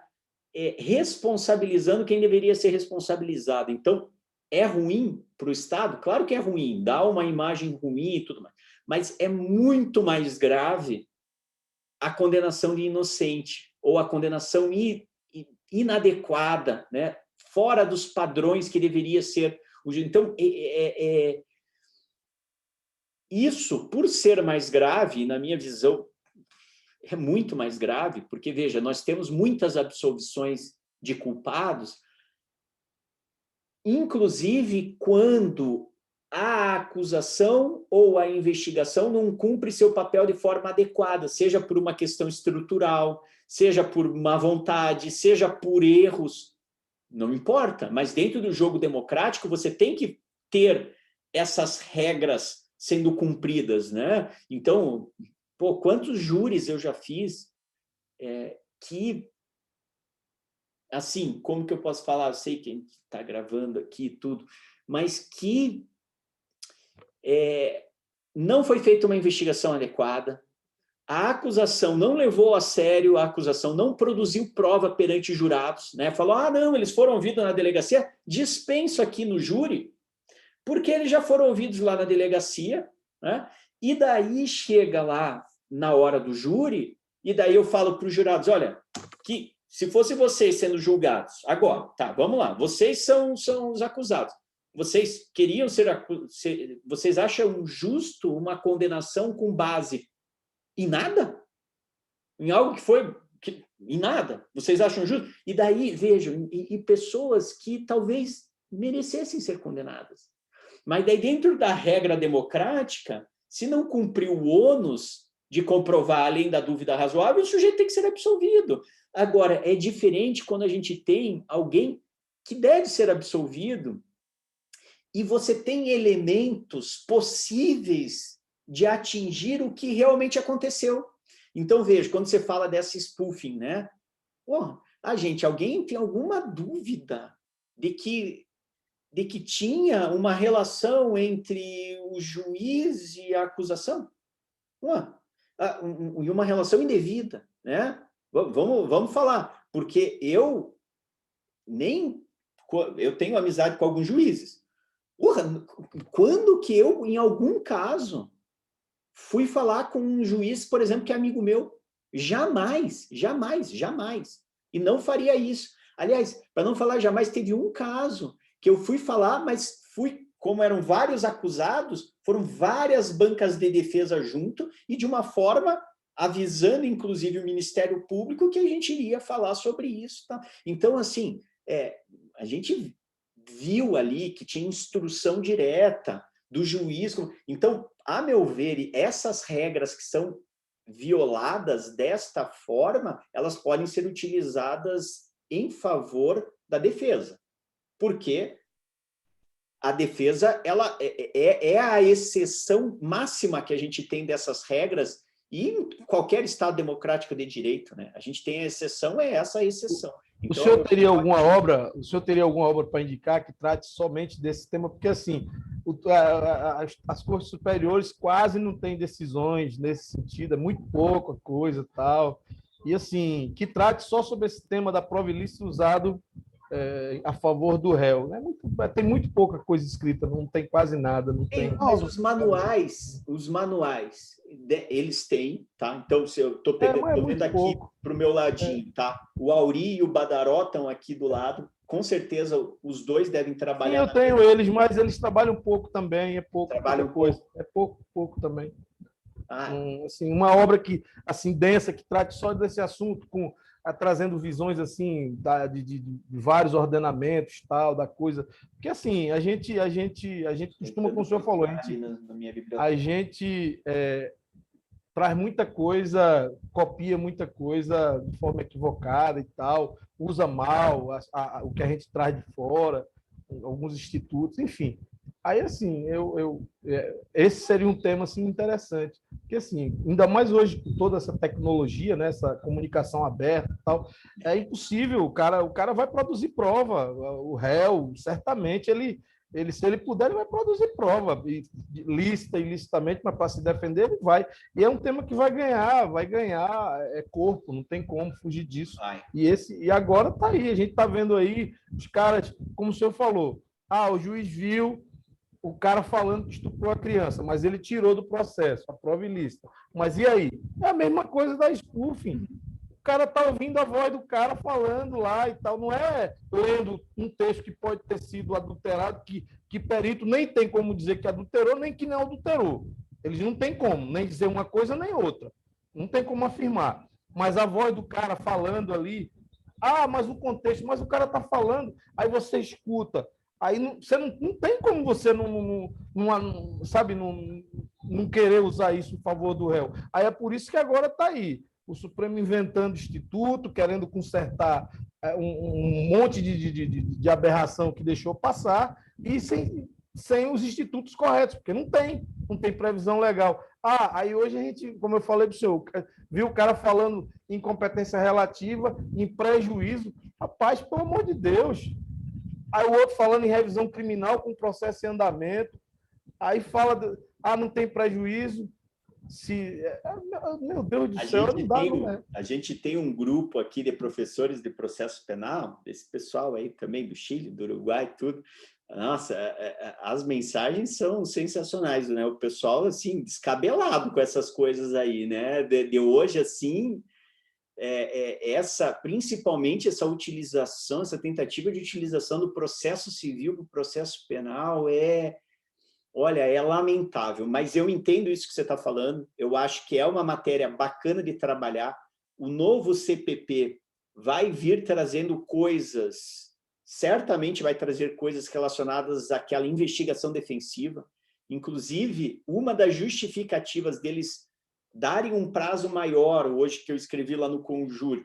responsabilizando quem deveria ser responsabilizado. Então, é ruim para o Estado? Claro que é ruim, dá uma imagem ruim e tudo mais, mas é muito mais grave a condenação de inocente ou a condenação inadequada, né? Fora dos padrões que deveria ser. Então, isso, por ser mais grave, na minha visão, é muito mais grave, porque, veja, nós temos muitas absolvições de culpados, inclusive quando a acusação ou a investigação não cumpre seu papel de forma adequada, seja por uma questão estrutural, seja por má vontade, seja por erros, não importa, mas dentro do jogo democrático você tem que ter essas regras sendo cumpridas, né? Então, quantos júris eu já fiz que, assim, como que eu posso falar? Eu sei que a gente está gravando aqui e tudo, mas que não foi feita uma investigação adequada, a acusação não levou a sério, a acusação não produziu prova perante jurados, né? Falou, não, eles foram ouvidos na delegacia, dispenso aqui no júri, porque eles já foram ouvidos lá na delegacia, né? E daí chega lá na hora do júri, e daí eu falo para os jurados, olha, que se fosse vocês sendo julgados, agora, tá, vamos lá, vocês são os acusados, vocês queriam vocês acham justo uma condenação com base em nada? Em algo que foi... em nada? Vocês acham justo? E daí, vejam, e pessoas que talvez merecessem ser condenadas. Mas daí, dentro da regra democrática, se não cumprir o ônus, de comprovar além da dúvida razoável, o sujeito tem que ser absolvido. Agora, é diferente quando a gente tem alguém que deve ser absolvido e você tem elementos possíveis de atingir o que realmente aconteceu. Então, veja, quando você fala dessa spoofing, né? Gente, alguém tem alguma dúvida de que tinha uma relação entre o juiz e a acusação? E uma relação indevida, né? Vamos falar, porque eu tenho amizade com alguns juízes. Quando que eu, em algum caso, fui falar com um juiz, por exemplo, que é amigo meu? Jamais, jamais, jamais. E não faria isso. Aliás, para não falar jamais, teve um caso que eu fui falar, mas como eram vários acusados, foram várias bancas de defesa junto e de uma forma avisando, inclusive, o Ministério Público que a gente iria falar sobre isso. Tá? Então, assim, a gente viu ali que tinha instrução direta do juiz. Então, a meu ver, essas regras que são violadas desta forma, elas podem ser utilizadas em favor da defesa. Porque a defesa ela é a exceção máxima que a gente tem dessas regras e em qualquer Estado democrático de direito, né? A gente tem a exceção, é essa a exceção. Então, o senhor teria alguma obra para indicar que trate somente desse tema? Porque, assim, as cortes superiores quase não têm decisões nesse sentido, é muito pouca coisa e tal. E, assim, que trate só sobre esse tema da prova ilícita usado a favor do réu. Né? Tem muito pouca coisa escrita, não tem quase nada. Mas os manuais, eles têm, tá? Então, se eu estou vendo aqui para o meu ladinho, tá? O Auri e o Badaró estão aqui do lado. Com certeza, os dois devem trabalhar. Sim, eu tenho eles, mas eles trabalham pouco também, é pouco. Trabalham pouco. É pouco também. Assim, uma obra que assim densa, que trate só desse assunto, trazendo visões assim de vários ordenamentos, tal, da coisa. Porque assim, a gente costuma, como o senhor falou, a gente traz muita coisa, copia muita coisa de forma equivocada e tal, usa mal o que a gente traz de fora, alguns institutos, enfim. Aí, assim, esse seria um tema assim, interessante. Porque, assim, ainda mais hoje, com toda essa tecnologia, né, essa comunicação aberta e tal, é impossível. O cara vai produzir prova. O réu, certamente, se ele puder, ele vai produzir prova. Lícita, ilicitamente, mas para se defender, ele vai. E é um tema que vai ganhar corpo, não tem como fugir disso. E agora está aí, a gente está vendo aí os caras, como o senhor falou, o juiz viu o cara falando que estuprou a criança, mas ele tirou do processo, a prova ilícita. Mas e aí? É a mesma coisa da spoofing. O cara está ouvindo a voz do cara falando lá e tal, não é lendo um texto que pode ter sido adulterado, que perito nem tem como dizer que adulterou, nem que não adulterou. Eles não têm como, nem dizer uma coisa nem outra. Não tem como afirmar. Mas a voz do cara falando ali, mas o contexto, mas o cara está falando, aí você escuta. Aí você não tem como você não querer usar isso em favor do réu. Aí é por isso que agora está aí. O Supremo inventando instituto, querendo consertar um monte de aberração que deixou passar e sem os institutos corretos, porque não tem previsão legal. Aí hoje a gente, como eu falei para o senhor, viu o cara falando em incompetência relativa, em prejuízo. Rapaz, pelo amor de Deus... Aí o outro falando em revisão criminal com processo em andamento. Aí fala, não tem prejuízo. Meu Deus do céu, não dá, não é. A gente tem um grupo aqui de professores de processo penal, desse pessoal aí também do Chile, do Uruguai, tudo. Nossa, as mensagens são sensacionais, né? O pessoal, assim, descabelado com essas coisas aí, né? De hoje, assim... principalmente essa utilização, essa tentativa de utilização do processo civil para o processo penal é lamentável, mas eu entendo isso que você está falando, eu acho que é uma matéria bacana de trabalhar. O novo CPP vai vir trazendo coisas, certamente vai trazer coisas relacionadas àquela investigação defensiva, inclusive uma das justificativas deles darem um prazo maior, hoje que eu escrevi lá no Conjur,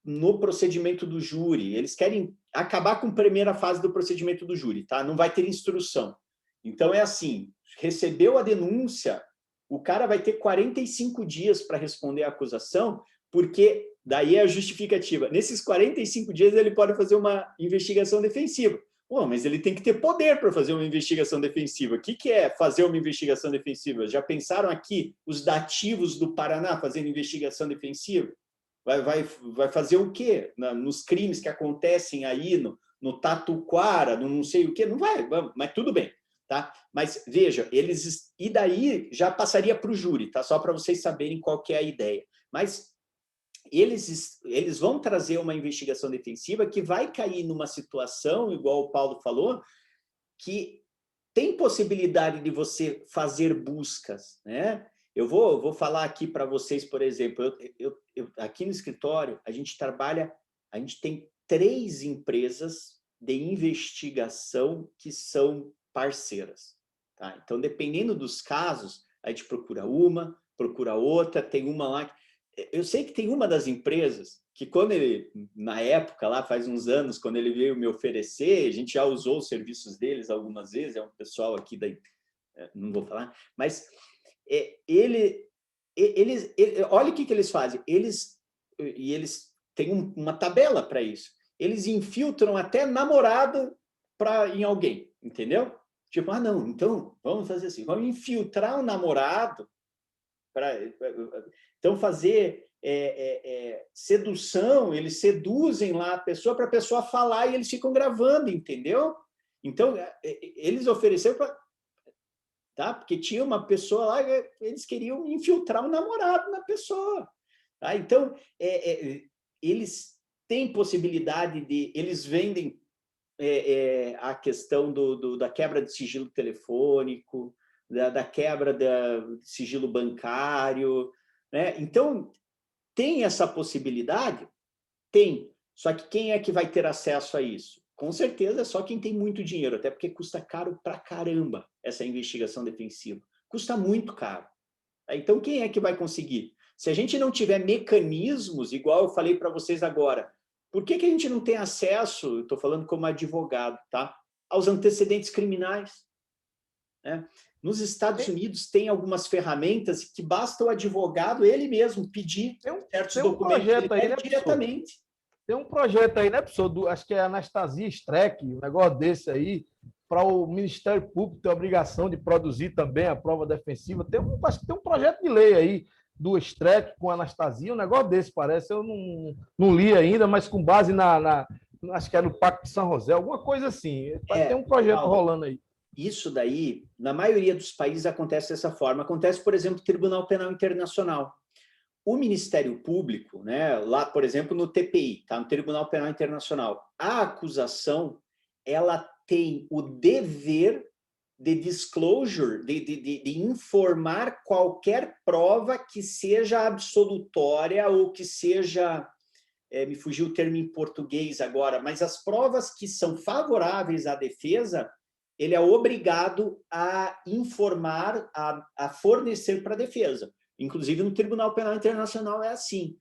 no procedimento do júri. Eles querem acabar com a primeira fase do procedimento do júri, tá? Não vai ter instrução. Então, é assim, recebeu a denúncia, o cara vai ter 45 dias para responder à acusação, porque daí é a justificativa. Nesses 45 dias, ele pode fazer uma investigação defensiva. Pô, mas ele tem que ter poder para fazer uma investigação defensiva. O que é fazer uma investigação defensiva? Já pensaram aqui os dativos do Paraná fazendo investigação defensiva? Vai fazer o quê? Nos crimes que acontecem aí no Tatuquara, no não sei o quê? Não vai, mas tudo bem. Tá? Mas, veja, e daí já passaria para o júri, tá? Só para vocês saberem qual que é a ideia. Mas eles vão trazer uma investigação defensiva que vai cair numa situação, igual o Paulo falou, que tem possibilidade de você fazer buscas, né? Eu vou falar aqui para vocês, por exemplo, aqui no escritório, a gente tem 3 empresas de investigação que são parceiras. Tá? Então, dependendo dos casos, a gente procura uma, procura outra, tem uma lá. Eu sei que tem uma das empresas que, quando ele, na época, lá faz uns anos, quando ele veio me oferecer, a gente já usou os serviços deles algumas vezes, é um pessoal aqui daí, não vou falar, mas olha o que eles fazem. Eles têm uma tabela para isso. Eles infiltram até namorada em alguém, entendeu? Tipo, não, então vamos fazer assim, vamos infiltrar o namorado então fazer sedução, eles seduzem lá a pessoa para a pessoa falar e eles ficam gravando, entendeu? Então, eles ofereceram para... Tá? Porque tinha uma pessoa lá, eles queriam infiltrar o namorado na pessoa. Tá? Então, eles têm possibilidade de... Eles vendem a questão da quebra de sigilo telefônico, da quebra de sigilo bancário, né? Então, tem essa possibilidade? Tem. Só que quem é que vai ter acesso a isso? Com certeza é só quem tem muito dinheiro, até porque custa caro pra caramba essa investigação defensiva. Custa muito caro. Então, quem é que vai conseguir? Se a gente não tiver mecanismos, igual eu falei para vocês agora, por que a gente não tem acesso, eu estou falando como advogado, tá? Aos antecedentes criminais? Né? Nos Estados Unidos tem algumas ferramentas que basta o advogado, ele mesmo, pedir certos documentos aí, né, diretamente. Tem um projeto aí, né, professor? Acho que é Anastasia Streck, um negócio desse aí, para o Ministério Público ter a obrigação de produzir também a prova defensiva. Acho que tem um projeto de lei aí do Streck com a Anastasia, um negócio desse, parece. Eu não li ainda, mas com base acho que é no Pacto de São José, alguma coisa assim. Tem um projeto rolando aí. Isso daí, na maioria dos países, acontece dessa forma. Acontece, por exemplo, no Tribunal Penal Internacional. O Ministério Público, né, lá, por exemplo, no TPI, tá, no Tribunal Penal Internacional, a acusação, ela tem o dever de disclosure, de informar qualquer prova que seja absolutória ou que seja, me fugiu o termo em português agora, mas as provas que são favoráveis à defesa, ele é obrigado a informar, a fornecer para a defesa. Inclusive, no Tribunal Penal Internacional é assim.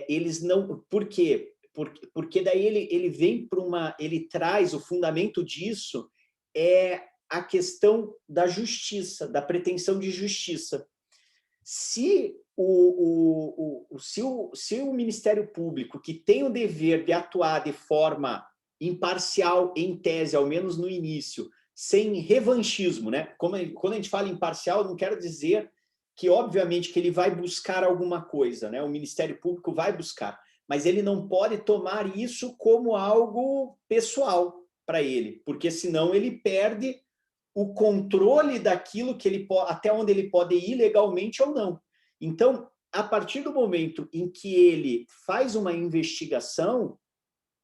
Eles não... Por quê? Porque daí ele vem para ele traz o fundamento disso, a questão da justiça, da pretensão de justiça. Se o Ministério Público, que tem o dever de atuar de forma imparcial, em tese, ao menos no início, sem revanchismo, né? Quando a gente fala imparcial, não quero dizer que, obviamente, que ele vai buscar alguma coisa, né? O Ministério Público vai buscar, mas ele não pode tomar isso como algo pessoal para ele, porque senão ele perde o controle daquilo que até onde ele pode ir legalmente ou não. Então, a partir do momento em que ele faz uma investigação,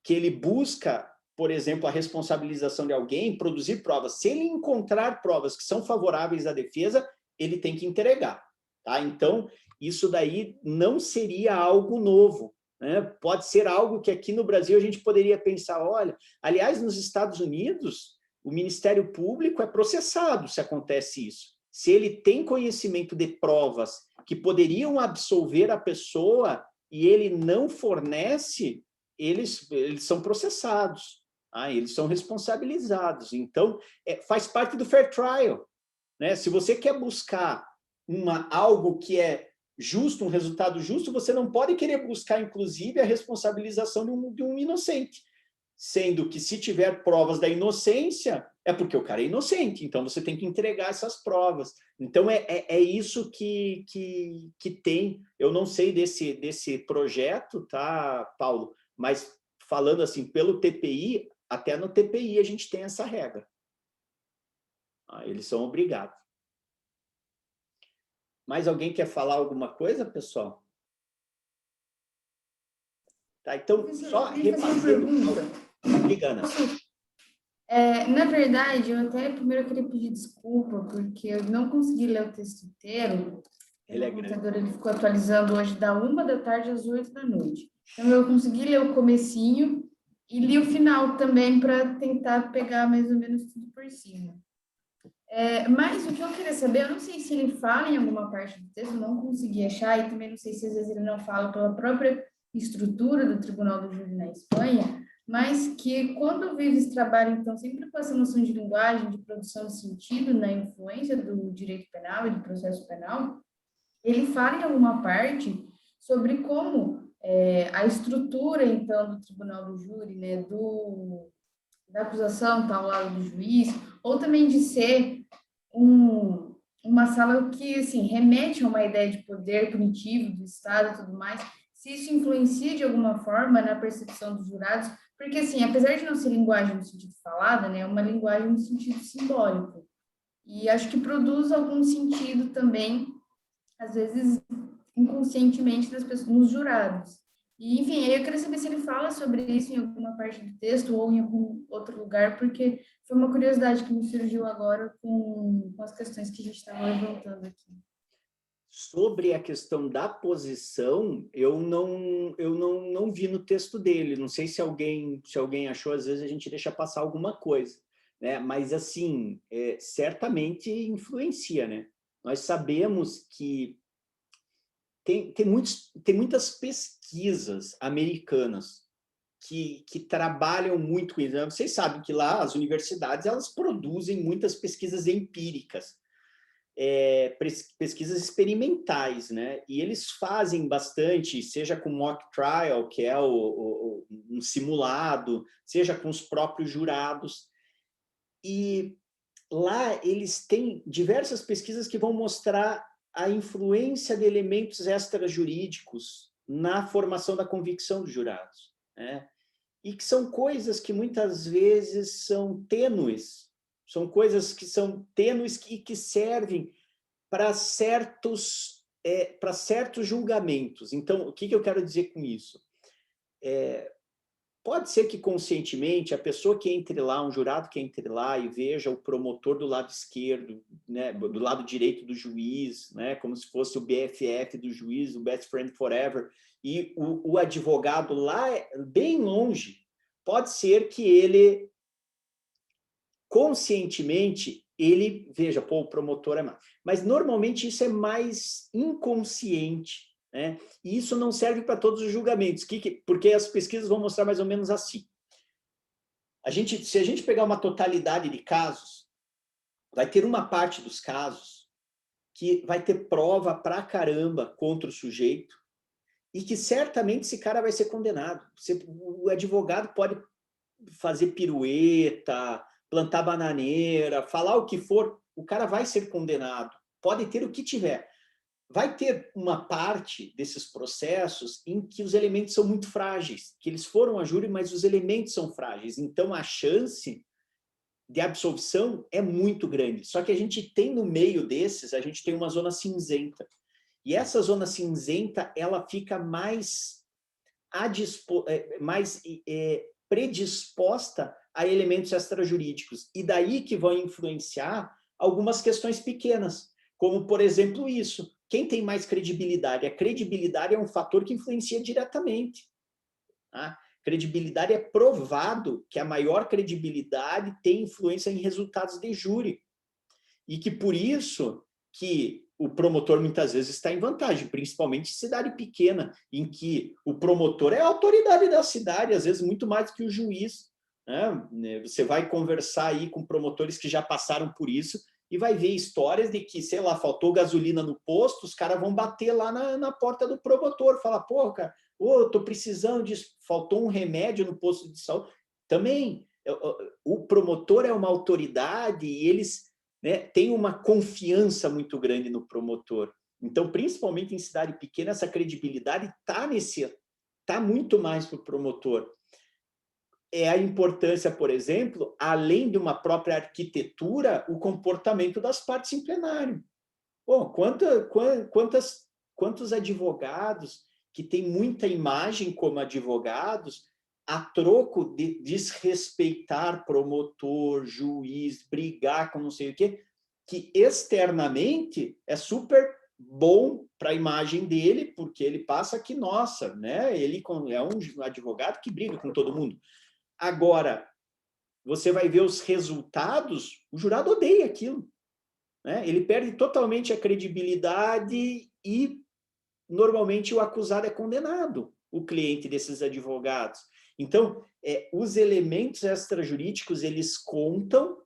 que ele busca, por exemplo, a responsabilização de alguém, produzir provas, se ele encontrar provas que são favoráveis à defesa, ele tem que entregar. Tá? Então, isso daí não seria algo novo. Né? Pode ser algo que aqui no Brasil a gente poderia pensar, olha, aliás, nos Estados Unidos, o Ministério Público é processado se acontece isso. se ele tem conhecimento de provas que poderiam absolver a pessoa e ele não fornece, eles são processados, eles são responsabilizados. Então, faz parte do fair trial, né? Se você quer buscar algo que é justo, um resultado justo, você não pode querer buscar, inclusive, a responsabilização de um inocente. Sendo que, se tiver provas da inocência, é porque o cara é inocente, então você tem que entregar essas provas. Então, é isso que tem. Eu não sei desse projeto, tá, Paulo? Mas, falando assim, pelo TPI, até no TPI a gente tem essa regra. Eles são obrigados. Mais alguém quer falar alguma coisa, pessoal? Tá, então, só repassando. Ligana. Na verdade, eu até primeiro queria pedir desculpa, porque eu não consegui ler o texto inteiro. Ele é o computador grande. ele ficou atualizando hoje da 13h às 20h. Então, eu consegui ler o comecinho e li o final também para tentar pegar mais ou menos tudo por cima. Mas o que eu queria saber, eu não sei se ele fala em alguma parte do texto, eu não consegui achar, e também não sei se às vezes ele não fala pela própria estrutura do Tribunal do Júri na Espanha, mas que quando o Vives trabalha, então, sempre com essa noção de linguagem, de produção de sentido na influência do direito penal e do processo penal, ele fala em alguma parte sobre como a estrutura, então, do Tribunal do Júri, né, da acusação está ao lado do juiz, ou também de ser uma sala que, assim, remete a uma ideia de poder punitivo do Estado e tudo mais, se isso influencia de alguma forma na percepção dos jurados, porque, assim, apesar de não ser linguagem no sentido falada, né, é uma linguagem no sentido simbólico, e acho que produz algum sentido também, às vezes, inconscientemente nas pessoas, nos jurados. E, enfim, eu queria saber se ele fala sobre isso em alguma parte do texto ou em algum outro lugar, porque foi uma curiosidade que me surgiu agora com as questões que a gente estava levantando aqui. Sobre a questão da posição, eu não vi no texto dele. Não sei se alguém achou, às vezes a gente deixa passar alguma coisa, né? Mas, assim, certamente influencia, né? Nós sabemos que tem muitas pesquisas americanas que trabalham muito com isso. Vocês sabem que lá as universidades elas produzem muitas pesquisas empíricas, pesquisas experimentais, né? E eles fazem bastante, seja com mock trial, que é um simulado, seja com os próprios jurados. E lá eles têm diversas pesquisas que vão mostrar a influência de elementos extrajurídicos na formação da convicção dos jurados, né? E que são coisas que muitas vezes são tênues, e que servem para certos julgamentos. Então, o que eu quero dizer com isso? Pode ser que conscientemente a pessoa que entre lá, um jurado que entre lá e veja o promotor do lado esquerdo, né, do lado direito do juiz, né, como se fosse o BFF do juiz, o best friend forever, e o advogado lá bem longe, pode ser que ele conscientemente ele veja, pô, o promotor é mais. Mas normalmente isso é mais inconsciente, né? E isso não serve para todos os julgamentos, porque as pesquisas vão mostrar mais ou menos assim. Se a gente pegar uma totalidade de casos, vai ter uma parte dos casos que vai ter prova pra caramba contra o sujeito e que certamente esse cara vai ser condenado. O advogado pode fazer pirueta, plantar bananeira, falar o que for, o cara vai ser condenado. Pode ter o que tiver. Vai ter uma parte desses processos em que os elementos são muito frágeis, que eles foram a júri, mas os elementos são frágeis. Então, a chance de absolvição é muito grande. Só que a gente tem no meio desses, a gente tem uma zona cinzenta. E essa zona cinzenta, ela fica mais predisposta a elementos extrajurídicos. E daí que vão influenciar algumas questões pequenas, como, por exemplo, isso. Quem tem mais credibilidade? A credibilidade é um fator que influencia diretamente. Tá? Credibilidade é provado que a maior credibilidade tem influência em resultados de júri. e que por isso que o promotor muitas vezes está em vantagem, principalmente em cidade pequena, em que o promotor é a autoridade da cidade, às vezes muito mais do que o juiz, né? Você vai conversar aí com promotores que já passaram por isso e vai ver histórias de que, sei lá, faltou gasolina no posto, os caras vão bater lá na porta do promotor, falar, pô, cara, tô precisando disso, faltou um remédio no posto de saúde. Também, o promotor é uma autoridade e eles, né, têm uma confiança muito grande no promotor. Então, principalmente em cidade pequena, essa credibilidade tá muito mais para o promotor. É a importância, por exemplo, além de uma própria arquitetura, o comportamento das partes em plenário. Bom, quantos advogados que têm muita imagem como advogados, a troco de desrespeitar promotor, juiz, brigar com não sei o quê, que externamente é super bom para a imagem dele, porque ele passa que, nossa, né? Ele é um advogado que briga com todo mundo. Agora, você vai ver os resultados, o jurado odeia aquilo, né? Ele perde totalmente a credibilidade e, normalmente, o acusado é condenado, o cliente desses advogados. Então, os elementos extrajurídicos, eles contam,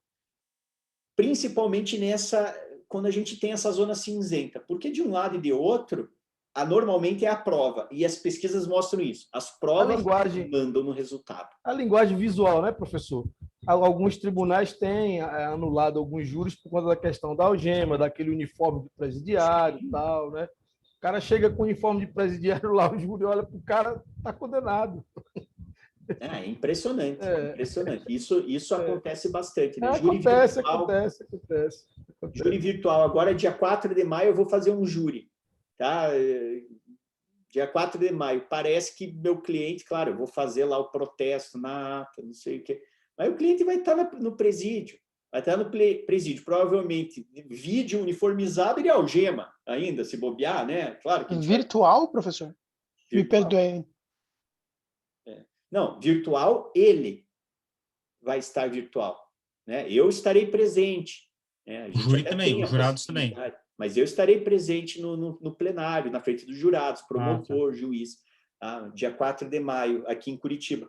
principalmente quando a gente tem essa zona cinzenta, porque de um lado e de outro, normalmente é a prova, e as pesquisas mostram isso. As provas mandam no resultado. A linguagem visual, né, professor? Alguns tribunais têm anulado alguns júris por conta da questão da algema, daquele uniforme de presidiário e tal, né? O cara chega com o uniforme de presidiário lá, o júri olha para o cara, está condenado. É impressionante, impressionante. Isso acontece bastante, né? Acontece. Júri virtual. Agora, dia 4 de maio, eu vou fazer um júri. Tá? Dia 4 de maio. Parece que meu cliente, claro, eu vou fazer lá o protesto na ata, não sei o quê. Mas o cliente vai estar no presídio. Vai estar no presídio. Provavelmente, vídeo uniformizado e algema ainda, se bobear, né? Claro que virtual, professor? Virtual. Me perdoe. Não, virtual, ele vai estar virtual. Né? Eu estarei presente. Né? O júri também, os jurados também. Mas eu estarei presente no plenário, na frente dos jurados, promotor, juiz, tá? Dia 4 de maio, aqui em Curitiba,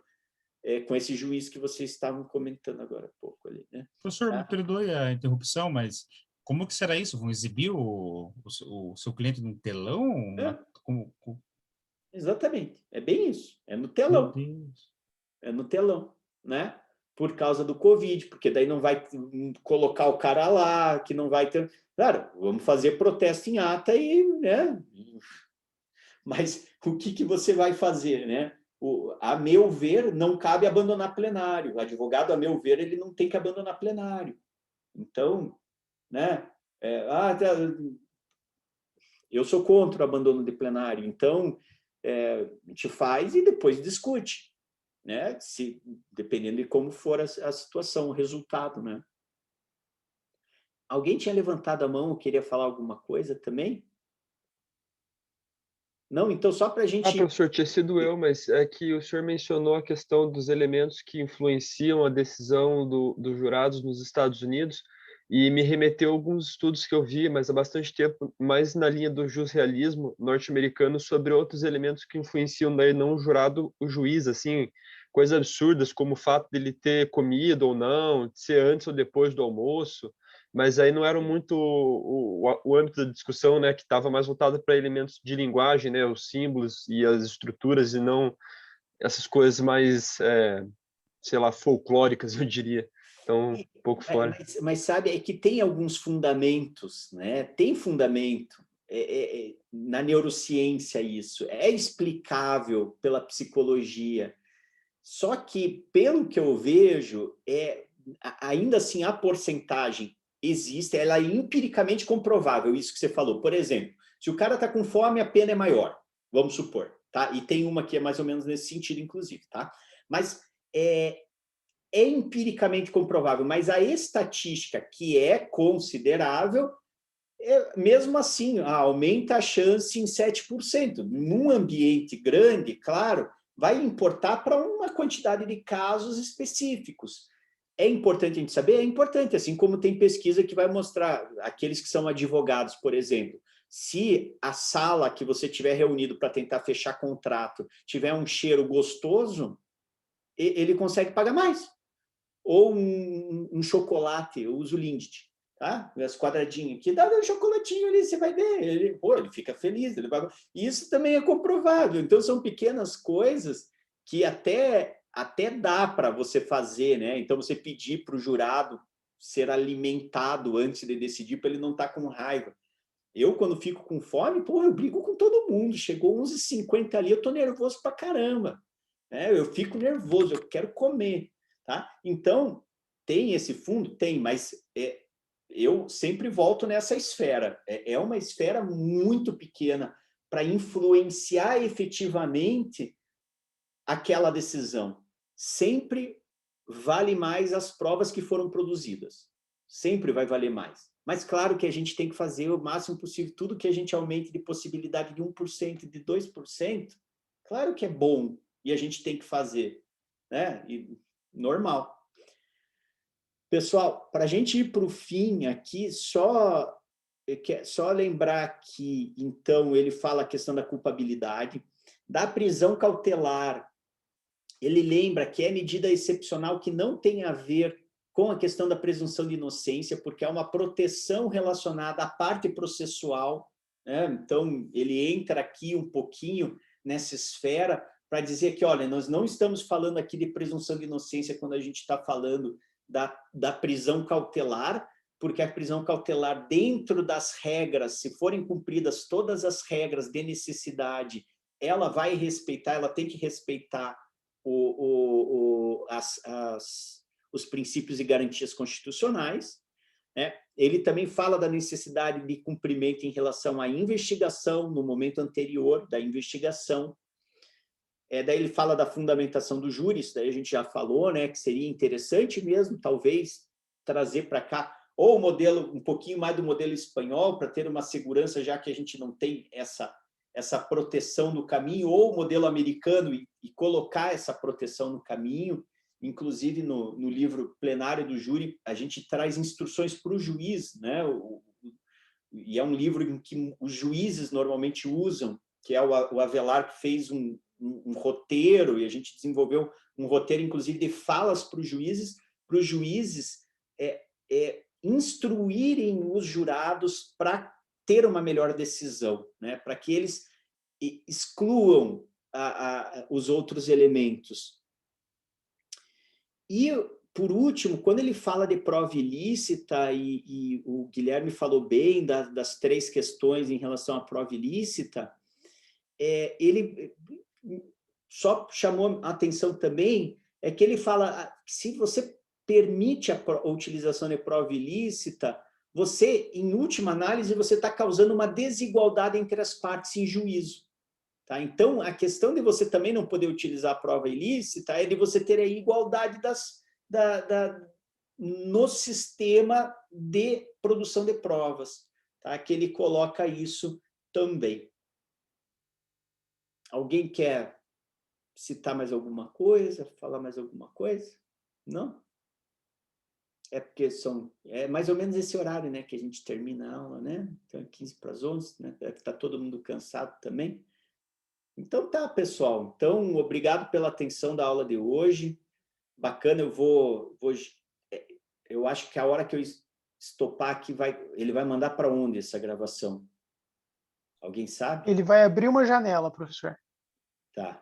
com esse juiz que vocês estavam comentando agora há pouco ali. Né? Professor, me perdoe a interrupção, mas como que será isso? Vão exibir o seu cliente num telão? Exatamente, é bem isso, é no telão. É no telão, né? Por causa do Covid, porque daí não vai colocar o cara lá, que não vai ter... Claro, vamos fazer protesto em ata e, né? Mas o que você vai fazer, né? A meu ver, não cabe abandonar plenário. O advogado, a meu ver, ele não tem que abandonar plenário. Então, né? Eu sou contra o abandono de plenário. Então, a gente faz e depois discute, né? Dependendo de como for a situação, o resultado, né? Alguém tinha levantado a mão, queria falar alguma coisa também? Não? Então, só para a gente... professor, tinha sido eu, mas é que o senhor mencionou a questão dos elementos que influenciam a decisão dos jurados nos Estados Unidos e me remeteu a alguns estudos que eu vi, mas há bastante tempo, mais na linha do jusrealismo norte-americano, sobre outros elementos que influenciam daí não o jurado, o juiz, assim, coisas absurdas, como o fato dele ter comido ou não, de ser antes ou depois do almoço, mas aí não era muito o âmbito da discussão, né, que estava mais voltado para elementos de linguagem, né, os símbolos e as estruturas, e não essas coisas mais, sei lá, folclóricas, eu diria. Então, um pouco fora. Mas sabe, é que tem alguns fundamentos, né? Tem fundamento na neurociência isso. É explicável pela psicologia. Só que, pelo que eu vejo, ainda assim, a porcentagem existe, ela é empiricamente comprovável, isso que você falou. Por exemplo, se o cara está com fome, a pena é maior, vamos supor, tá? E tem uma que é mais ou menos nesse sentido, inclusive, tá? Mas é empiricamente comprovável, mas a estatística, que é considerável, mesmo assim, aumenta a chance em 7%. Num ambiente grande, claro, vai importar para uma quantidade de casos específicos. É importante a gente saber? É importante, assim como tem pesquisa que vai mostrar, aqueles que são advogados, por exemplo, se a sala que você tiver reunido para tentar fechar contrato tiver um cheiro gostoso, ele consegue pagar mais. Ou um chocolate, eu uso Lindt, tá? As quadradinhas aqui, dá um chocolatinho ali, você vai ver, ele fica feliz. Isso também é comprovado. Então, são pequenas coisas que até dá para você fazer, né? Então, você pedir para o jurado ser alimentado antes de decidir, para ele não estar com raiva. Eu, quando fico com fome, eu brigo com todo mundo. Chegou 11h50 ali, eu tô nervoso pra caramba. Né? Eu fico nervoso, eu quero comer. Tá? Então, tem esse fundo? Tem, mas eu sempre volto nessa esfera. É uma esfera muito pequena para influenciar efetivamente aquela decisão. Sempre vale mais as provas que foram produzidas. Sempre vai valer mais. Mas claro que a gente tem que fazer o máximo possível. Tudo que a gente aumente de possibilidade de 1%, de 2%, claro que é bom e a gente tem que fazer. Né? E, normal. Pessoal, para a gente ir para o fim aqui, só lembrar que, então, ele fala a questão da culpabilidade, da prisão cautelar. Ele lembra que é medida excepcional que não tem a ver com a questão da presunção de inocência, porque é uma proteção relacionada à parte processual, né? Então, ele entra aqui um pouquinho nessa esfera para dizer que, olha, nós não estamos falando aqui de presunção de inocência quando a gente está falando da prisão cautelar, porque a prisão cautelar, dentro das regras, se forem cumpridas todas as regras de necessidade, ela vai respeitar, ela tem que respeitar os princípios e garantias constitucionais. Né? Ele também fala da necessidade de cumprimento em relação à investigação, no momento anterior da investigação. Daí ele fala da fundamentação do júri, isso daí a gente já falou, né, que seria interessante mesmo, talvez, trazer para cá, ou o modelo, um pouquinho mais do modelo espanhol, para ter uma segurança, já que a gente não tem essa proteção no caminho, ou o modelo americano e colocar essa proteção no caminho. Inclusive, no livro Plenário do Júri, a gente traz instruções para o juiz, né? E é um livro em que os juízes normalmente usam, que é o Avelar, que fez um roteiro, e a gente desenvolveu um roteiro, inclusive, de falas para os juízes instruírem os jurados para ter uma melhor decisão, né? Para que eles excluam os outros elementos. E, por último, quando ele fala de prova ilícita, e o Guilherme falou bem das 3 questões em relação à prova ilícita, ele só chamou a atenção também, que ele fala que se você permite a utilização de prova ilícita, você, em última análise, você está causando uma desigualdade entre as partes em juízo. Tá? Então, a questão de você também não poder utilizar a prova ilícita é de você ter a igualdade no sistema de produção de provas, tá? Que ele coloca isso também. Alguém quer citar mais alguma coisa, falar mais alguma coisa? Não? É porque é mais ou menos esse horário, né, que a gente termina a aula, né? Então, 15:11, né? Deve estar todo mundo cansado também. Então tá, pessoal. Então, obrigado pela atenção da aula de hoje. Bacana, eu acho que a hora que eu estopar aqui, ele vai mandar para onde essa gravação? Alguém sabe? Ele vai abrir uma janela, professor. Tá.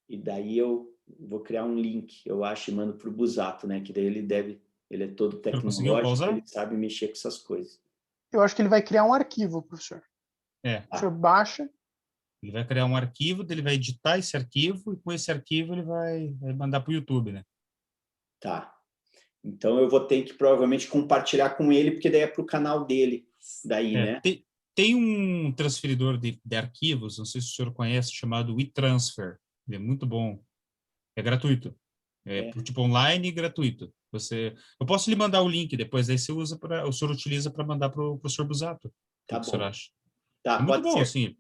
E daí eu vou criar um link, eu acho, e mando para o Busato, né? Que daí ele é todo tecnológico, ele sabe mexer com essas coisas. Eu acho que ele vai criar um arquivo, professor. O senhor baixa. Ele vai criar um arquivo, ele vai editar esse arquivo, e com esse arquivo ele vai mandar para o YouTube, né? Tá. Então eu vou ter que provavelmente compartilhar com ele, porque daí é para o canal dele, daí, né? Tem um transferidor de arquivos, não sei se o senhor conhece, chamado WeTransfer. Ele é muito bom. É gratuito. Tipo online e gratuito. Eu posso lhe mandar o link depois, aí o senhor utiliza para mandar para o professor Busato. Tá bom. O senhor acha? Tá, é muito bom, assim.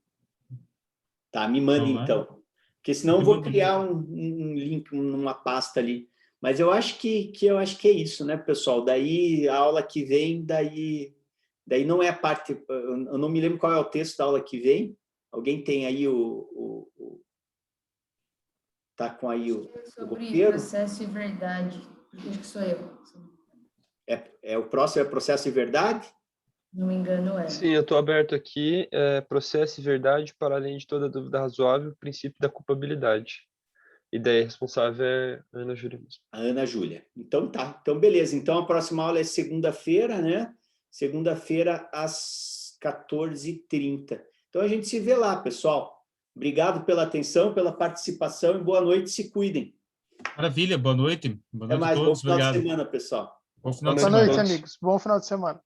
Tá, me manda então. Porque senão eu vou criar um link numa pasta ali. Mas eu acho que é isso, né, pessoal? Daí a aula que vem, daí não é a parte. Eu não me lembro qual é o texto da aula que vem. Alguém tem aí tá com aí o Sobre roteiro? processo e verdade. Acho que sou eu. O próximo é processo e verdade? Não me engano, é. Sim, eu estou aberto aqui. Processo e verdade, para além de toda dúvida razoável, o princípio da culpabilidade. E daí a responsável é a Ana Júlia mesmo. A Ana Júlia. Então tá. Então, beleza. Então a próxima aula é segunda-feira, né? Segunda-feira, às 14h30. Então a gente se vê lá, pessoal. Obrigado pela atenção, pela participação e boa noite. Se cuidem. Maravilha, boa noite. Boa Até noite a mais. Bom todos, final obrigado. de semana, pessoal. Bom final de Boa Boa noite a semana. noite, todos. amigos. Bom final de semana.